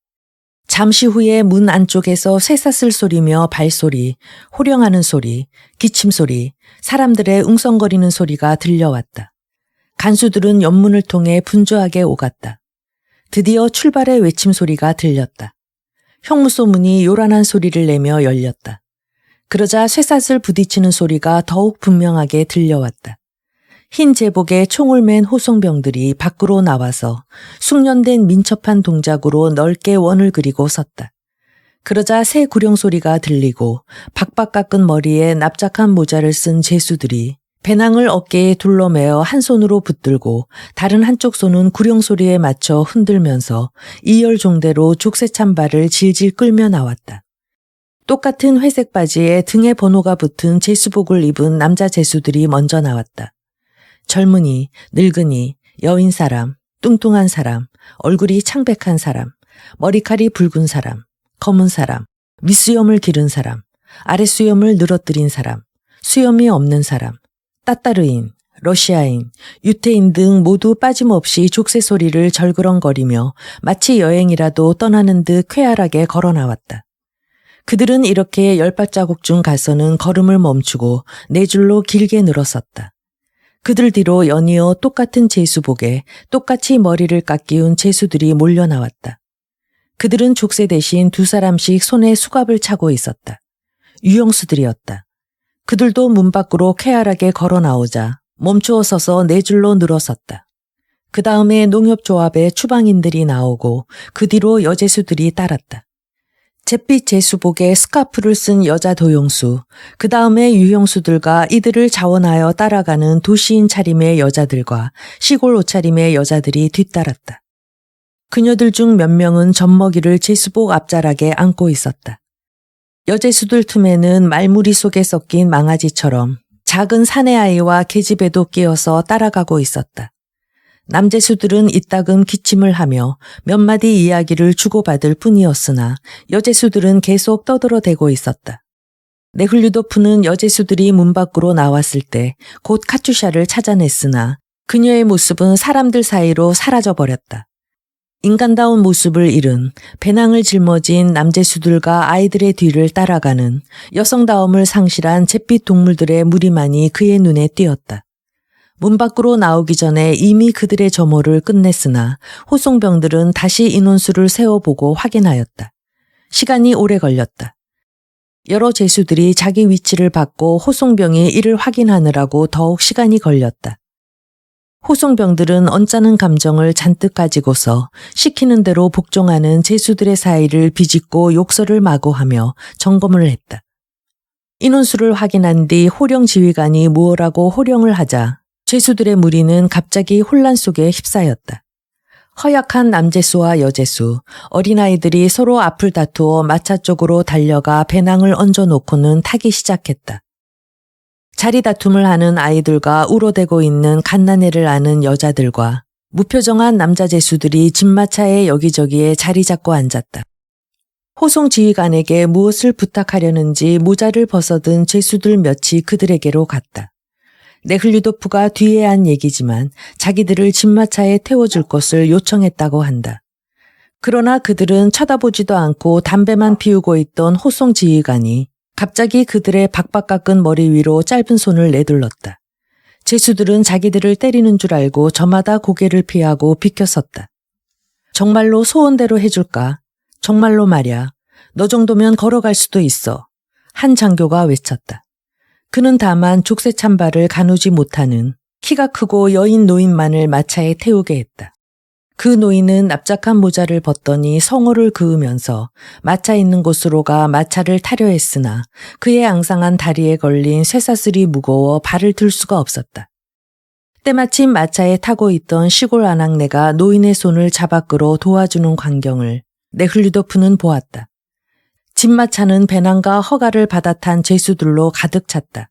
잠시 후에 문 안쪽에서 쇠사슬 소리며 발소리, 호령하는 소리, 기침 소리, 사람들의 웅성거리는 소리가 들려왔다. 간수들은 연문을 통해 분주하게 오갔다. 드디어 출발의 외침 소리가 들렸다. 형무소 문이 요란한 소리를 내며 열렸다. 그러자 쇠사슬 부딪히는 소리가 더욱 분명하게 들려왔다. 흰 제복에 총을 맨 호송병들이 밖으로 나와서 숙련된 민첩한 동작으로 넓게 원을 그리고 섰다. 그러자 새 구령 소리가 들리고 박박 깎은 머리에 납작한 모자를 쓴 죄수들이 배낭을 어깨에 둘러매어 한 손으로 붙들고 다른 한쪽 손은 구령 소리에 맞춰 흔들면서 이열종대로 족쇄찬 발을 질질 끌며 나왔다. 똑같은 회색 바지에 등에 번호가 붙은 죄수복을 입은 남자 죄수들이 먼저 나왔다. 젊은이, 늙은이, 여인 사람, 뚱뚱한 사람, 얼굴이 창백한 사람, 머리칼이 붉은 사람, 검은 사람, 윗수염을 기른 사람, 아랫수염을 늘어뜨린 사람, 수염이 없는 사람, 따따르인, 러시아인, 유태인 등 모두 빠짐없이 족쇄 소리를 절그렁거리며 마치 여행이라도 떠나는 듯 쾌활하게 걸어 나왔다. 그들은 이렇게 10발자국쯤 가서는 걸음을 멈추고 네 줄로 길게 늘어섰다. 그들 뒤로 연이어 똑같은 죄수복에 똑같이 머리를 깎이운 죄수들이 몰려 나왔다. 그들은 족쇄 대신 2사람씩 손에 수갑을 차고 있었다. 유영수들이었다. 그들도 문 밖으로 쾌활하게 걸어 나오자 멈추어 서서 네 줄로 늘어섰다. 그 다음에 농협조합의 추방인들이 나오고 그 뒤로 여죄수들이 따랐다. 잿빛 제수복에 스카프를 쓴 여자 도용수, 그 다음에 유형수들과 이들을 자원하여 따라가는 도시인 차림의 여자들과 시골 옷차림의 여자들이 뒤따랐다. 그녀들 중 몇 명은 젖먹이를 제수복 앞자락에 안고 있었다. 여제수들 틈에는 말무리 속에 섞인 망아지처럼 작은 사내아이와 계집애도 끼어서 따라가고 있었다. 남제수들은 이따금 기침을 하며 몇 마디 이야기를 주고받을 뿐이었으나 여제수들은 계속 떠들어대고 있었다. 네흘류도프는 여제수들이 문 밖으로 나왔을 때 곧 카투샤를 찾아냈으나 그녀의 모습은 사람들 사이로 사라져버렸다. 인간다운 모습을 잃은 배낭을 짊어진 남제수들과 아이들의 뒤를 따라가는 여성다움을 상실한 잿빛 동물들의 무리만이 그의 눈에 띄었다. 문 밖으로 나오기 전에 이미 그들의 점호를 끝냈으나 호송병들은 다시 인원수를 세어보고 확인하였다. 시간이 오래 걸렸다. 여러 죄수들이 자기 위치를 받고 호송병이 이를 확인하느라고 더욱 시간이 걸렸다. 호송병들은 언짢은 감정을 잔뜩 가지고서 시키는 대로 복종하는 죄수들의 사이를 비집고 욕설을 마구하며 점검을 했다. 인원수를 확인한 뒤 호령 지휘관이 무엇라고 호령을 하자 죄수들의 무리는 갑자기 혼란 속에 휩싸였다. 허약한 남제수와 여제수, 어린아이들이 서로 앞을 다투어 마차 쪽으로 달려가 배낭을 얹어놓고는 타기 시작했다. 자리 다툼을 하는 아이들과 울어대고 있는 갓난애를 아는 여자들과 무표정한 남자 제수들이 집마차의 여기저기에 자리 잡고 앉았다. 호송 지휘관에게 무엇을 부탁하려는지 모자를 벗어든 죄수들 몇이 그들에게로 갔다. 네흘류도프가 뒤에 한 얘기지만 자기들을 집마차에 태워줄 것을 요청했다고 한다. 그러나 그들은 쳐다보지도 않고 담배만 피우고 있던 호송 지휘관이 갑자기 그들의 박박 깎은 머리 위로 짧은 손을 내둘렀다. 죄수들은 자기들을 때리는 줄 알고 저마다 고개를 피하고 비켜섰다. 정말로 소원대로 해줄까? 정말로 말야. 너 정도면 걸어갈 수도 있어. 한 장교가 외쳤다. 그는 다만 족쇄 찬발을 가누지 못하는 키가 크고 여인 노인만을 마차에 태우게 했다. 그 노인은 납작한 모자를 벗더니 성호를 그으면서 마차 있는 곳으로 가 마차를 타려 했으나 그의 앙상한 다리에 걸린 쇠사슬이 무거워 발을 들 수가 없었다. 때마침 마차에 타고 있던 시골 아낙네가 노인의 손을 잡아 끌어 도와주는 광경을 네흘류도프는 보았다. 집마차는 배낭과 허가를 받아 탄 죄수들로 가득 찼다.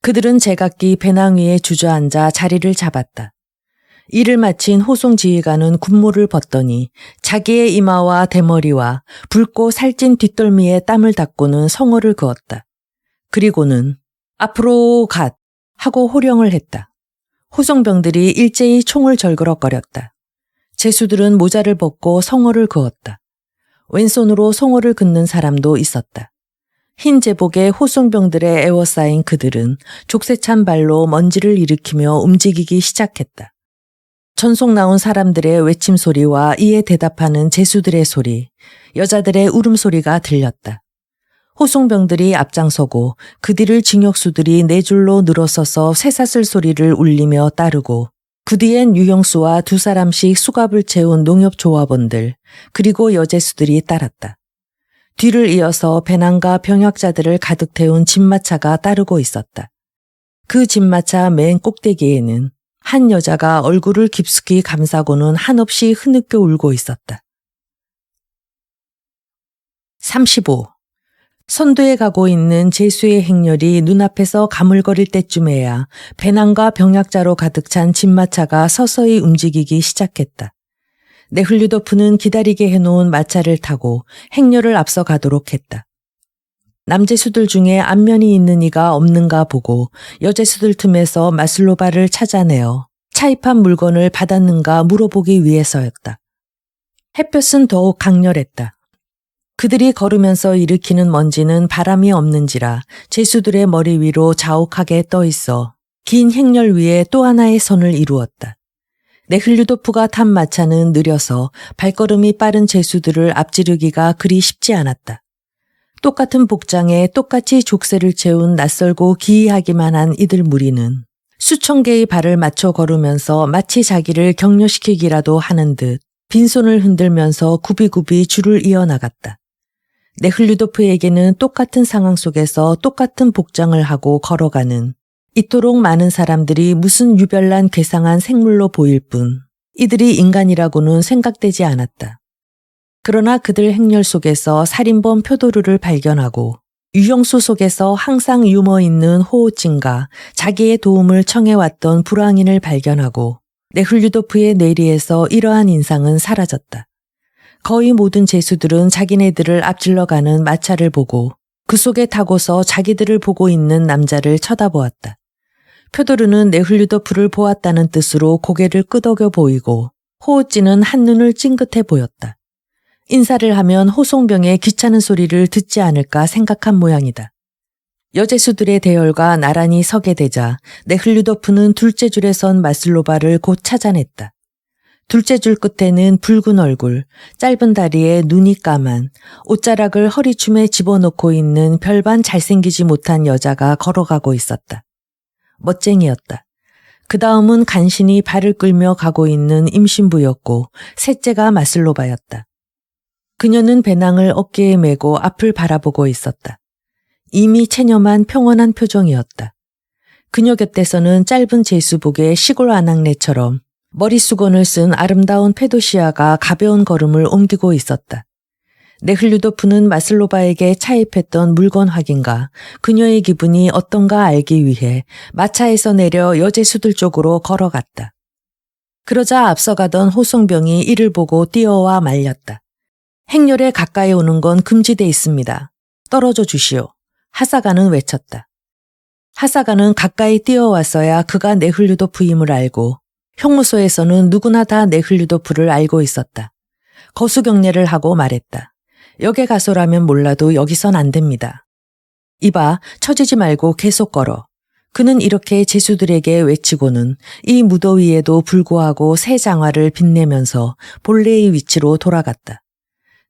그들은 제각기 배낭 위에 주저앉아 자리를 잡았다. 일을 마친 호송 지휘관은 군모를 벗더니 자기의 이마와 대머리와 붉고 살찐 뒷덜미에 땀을 닦고는 성호를 그었다. 그리고는 앞으로 갓 하고 호령을 했다. 호송병들이 일제히 총을 절그럭거렸다. 죄수들은 모자를 벗고 성호를 그었다. 왼손으로 성호를 긋는 사람도 있었다. 흰 제복에 호송병들의 에워싸인 그들은 족쇄찬 발로 먼지를 일으키며 움직이기 시작했다. 전속 나온 사람들의 외침 소리와 이에 대답하는 죄수들의 소리, 여자들의 울음소리가 들렸다. 호송병들이 앞장서고 그 뒤를 징역수들이 네 줄로 늘어서서 쇠사슬 소리를 울리며 따르고 그 뒤엔 유형수와 두 사람씩 수갑을 채운 농협조합원들 그리고 여제수들이 따랐다. 뒤를 이어서 배낭과 병약자들을 가득 태운 집마차가 따르고 있었다. 그 집마차 맨 꼭대기에는 한 여자가 얼굴을 깊숙이 감싸고는 한없이 흐느껴 울고 있었다. 35. 선두에 가고 있는 제수의 행렬이 눈앞에서 가물거릴 때쯤에야 배낭과 병약자로 가득 찬 집마차가 서서히 움직이기 시작했다. 네흘류도프는 기다리게 해놓은 마차를 타고 행렬을 앞서 가도록 했다. 남제수들 중에 안면이 있는 이가 없는가 보고 여제수들 틈에서 마슬로바를 찾아내어 차입한 물건을 받았는가 물어보기 위해서였다. 햇볕은 더욱 강렬했다. 그들이 걸으면서 일으키는 먼지는 바람이 없는지라 제수들의 머리 위로 자욱하게 떠 있어 긴 행렬 위에 또 하나의 선을 이루었다. 네흘류도프가 탄 마차는 느려서 발걸음이 빠른 제수들을 앞지르기가 그리 쉽지 않았다. 똑같은 복장에 똑같이 족쇄를 채운 낯설고 기이하기만 한 이들 무리는 수천 개의 발을 맞춰 걸으면서 마치 자기를 격려시키기라도 하는 듯 빈손을 흔들면서 굽이굽이 줄을 이어나갔다. 네흘류도프에게는 똑같은 상황 속에서 똑같은 복장을 하고 걸어가는 이토록 많은 사람들이 무슨 유별난 괴상한 생물로 보일 뿐 이들이 인간이라고는 생각되지 않았다. 그러나 그들 행렬 속에서 살인범 표도르를 발견하고 유형수 속에서 항상 유머 있는 호호찡과 자기의 도움을 청해왔던 불황인을 발견하고 네흘류도프의 뇌리에서 이러한 인상은 사라졌다. 거의 모든 제수들은 자기네들을 앞질러가는 마차를 보고 그 속에 타고서 자기들을 보고 있는 남자를 쳐다보았다. 표도르는 네흘류도프를 보았다는 뜻으로 고개를 끄덕여 보이고 호호찡은 한눈을 찡긋해 보였다. 인사를 하면 호송병의 귀찮은 소리를 듣지 않을까 생각한 모양이다. 여제수들의 대열과 나란히 서게 되자 네흘류도프는 둘째 줄에 선 마슬로바를 곧 찾아냈다. 둘째 줄 끝에는 붉은 얼굴, 짧은 다리에 눈이 까만, 옷자락을 허리춤에 집어넣고 있는 별반 잘생기지 못한 여자가 걸어가고 있었다. 멋쟁이였다. 그 다음은 간신히 발을 끌며 가고 있는 임신부였고 셋째가 마슬로바였다. 그녀는 배낭을 어깨에 메고 앞을 바라보고 있었다. 이미 체념한 평온한 표정이었다. 그녀 곁에서는 짧은 제수복의 시골 아낙네처럼 머리수건을 쓴 아름다운 페도시아가 가벼운 걸음을 옮기고 있었다. 네흘류도프는 마슬로바에게 차입했던 물건 확인과 그녀의 기분이 어떤가 알기 위해 마차에서 내려 여제수들 쪽으로 걸어갔다. 그러자 앞서가던 호송병이 이를 보고 뛰어와 말렸다. 행렬에 가까이 오는 건 금지돼 있습니다. 떨어져 주시오. 하사가는 외쳤다. 하사가는 가까이 뛰어왔어야 그가 네흘류도프임을 알고 형무소에서는 누구나 다 네흘류도프를 알고 있었다. 거수경례를 하고 말했다. 역에 가서라면 몰라도 여기선 안 됩니다. 이봐, 처지지 말고 계속 걸어. 그는 이렇게 제수들에게 외치고는 이 무더위에도 불구하고 새 장화를 빛내면서 본래의 위치로 돌아갔다.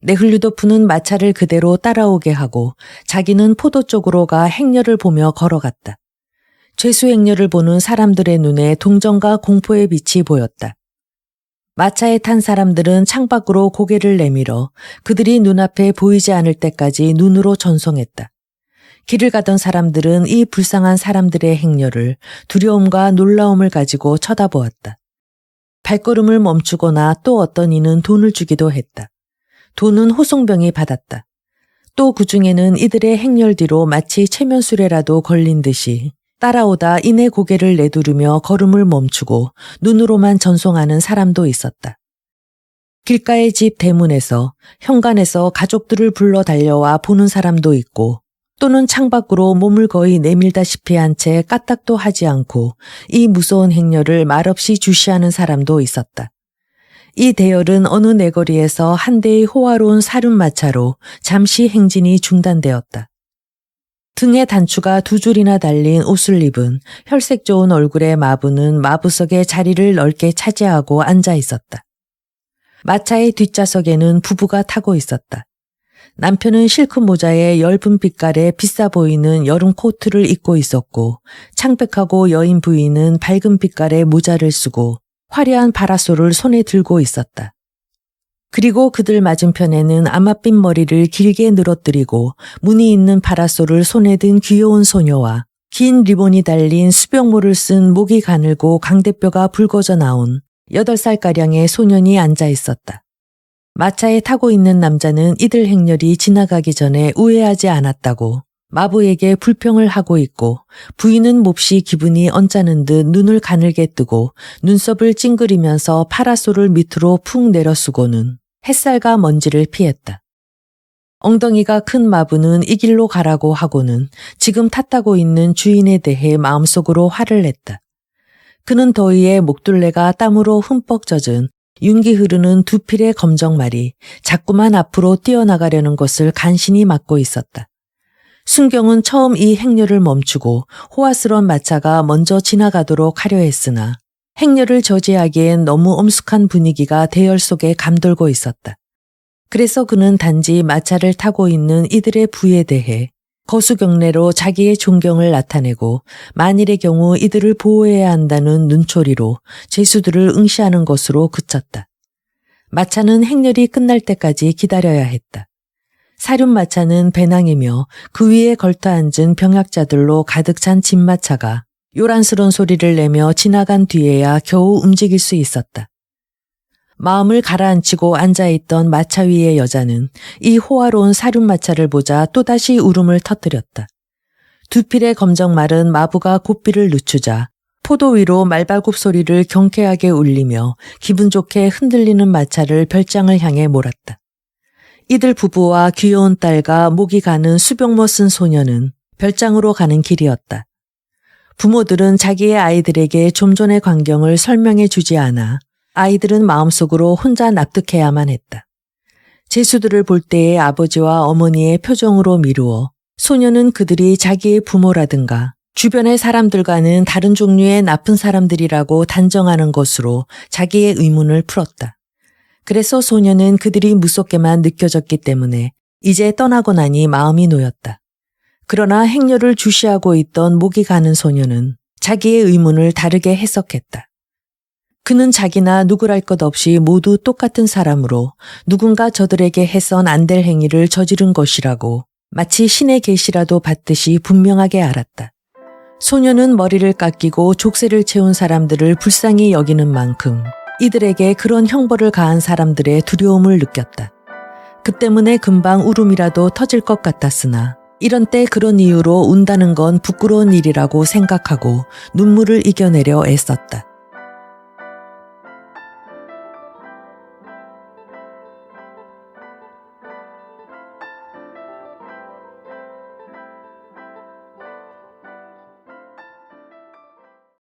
네훌류도프는 마차를 그대로 따라오게 하고 자기는 포도 쪽으로 가 행렬을 보며 걸어갔다. 죄수 행렬을 보는 사람들의 눈에 동정과 공포의 빛이 보였다. 마차에 탄 사람들은 창밖으로 고개를 내밀어 그들이 눈앞에 보이지 않을 때까지 눈으로 전송했다. 길을 가던 사람들은 이 불쌍한 사람들의 행렬을 두려움과 놀라움을 가지고 쳐다보았다. 발걸음을 멈추거나 또 어떤 이는 돈을 주기도 했다. 돈은 호송병이 받았다. 또 그중에는 이들의 행렬 뒤로 마치 체면수레라도 걸린 듯이 따라오다 이내 고개를 내두르며 걸음을 멈추고 눈으로만 전송하는 사람도 있었다. 길가의 집 대문에서 현관에서 가족들을 불러 달려와 보는 사람도 있고 또는 창밖으로 몸을 거의 내밀다시피 한 채 까딱도 하지 않고 이 무서운 행렬을 말없이 주시하는 사람도 있었다. 이 대열은 어느 내거리에서 한 대의 호화로운 사륜마차로 잠시 행진이 중단되었다. 등에 단추가 2줄이나 달린 옷을 입은 혈색 좋은 얼굴의 마부는 마부석에 자리를 넓게 차지하고 앉아 있었다. 마차의 뒷좌석에는 부부가 타고 있었다. 남편은 실크 모자에 엷은 빛깔의 비싸 보이는 여름 코트를 입고 있었고 창백하고 여인 부인은 밝은 빛깔의 모자를 쓰고 화려한 파라솔을 손에 들고 있었다. 그리고 그들 맞은편에는 아마빛 머리를 길게 늘어뜨리고 무늬 있는 파라솔을 손에 든 귀여운 소녀와 긴 리본이 달린 수병모를 쓴 목이 가늘고 강대뼈가 붉어져 나온 8살가량의 소년이 앉아 있었다. 마차에 타고 있는 남자는 이들 행렬이 지나가기 전에 우회하지 않았다고 마부에게 불평을 하고 있고 부인은 몹시 기분이 언짢은 듯 눈을 가늘게 뜨고 눈썹을 찡그리면서 파라솔을 밑으로 푹 내려쓰고는 햇살과 먼지를 피했다. 엉덩이가 큰 마부는 이 길로 가라고 하고는 지금 탔다고 있는 주인에 대해 마음속으로 화를 냈다. 그는 더위에 목둘레가 땀으로 흠뻑 젖은 윤기 흐르는 두 필의 검정말이 자꾸만 앞으로 뛰어나가려는 것을 간신히 막고 있었다. 순경은 처음 이 행렬을 멈추고 호화스러운 마차가 먼저 지나가도록 하려 했으나 행렬을 저지하기엔 너무 엄숙한 분위기가 대열 속에 감돌고 있었다. 그래서 그는 단지 마차를 타고 있는 이들의 부에 대해 거수경례로 자기의 존경을 나타내고 만일의 경우 이들을 보호해야 한다는 눈초리로 죄수들을 응시하는 것으로 그쳤다. 마차는 행렬이 끝날 때까지 기다려야 했다. 사륜마차는 배낭이며 그 위에 걸터앉은 병약자들로 가득 찬 진마차가 요란스러운 소리를 내며 지나간 뒤에야 겨우 움직일 수 있었다. 마음을 가라앉히고 앉아있던 마차 위의 여자는 이 호화로운 사륜마차를 보자 또다시 울음을 터뜨렸다. 두 필의 검정말은 마부가 고삐를 늦추자 포도 위로 말발굽 소리를 경쾌하게 울리며 기분 좋게 흔들리는 마차를 별장을 향해 몰았다. 이들 부부와 귀여운 딸과 목이 가는 수병모 쓴 소녀는 별장으로 가는 길이었다. 부모들은 자기의 아이들에게 좀 전의 광경을 설명해 주지 않아 아이들은 마음속으로 혼자 납득해야만 했다. 제수들을 볼 때의 아버지와 어머니의 표정으로 미루어 소녀는 그들이 자기의 부모라든가 주변의 사람들과는 다른 종류의 나쁜 사람들이라고 단정하는 것으로 자기의 의문을 풀었다. 그래서 소녀는 그들이 무섭게만 느껴졌기 때문에 이제 떠나고 나니 마음이 놓였다. 그러나 행렬을 주시하고 있던 목이 가는 소녀는 자기의 의문을 다르게 해석했다. 그는 자기나 누구랄 것 없이 모두 똑같은 사람으로 누군가 저들에게 해선 안 될 행위를 저지른 것이라고 마치 신의 계시라도 받듯이 분명하게 알았다. 소녀는 머리를 깎이고 족쇄를 채운 사람들을 불쌍히 여기는 만큼 이들에게 그런 형벌을 가한 사람들의 두려움을 느꼈다. 그 때문에 금방 울음이라도 터질 것 같았으나 이런 때 그런 이유로 운다는 건 부끄러운 일이라고 생각하고 눈물을 이겨내려 애썼다.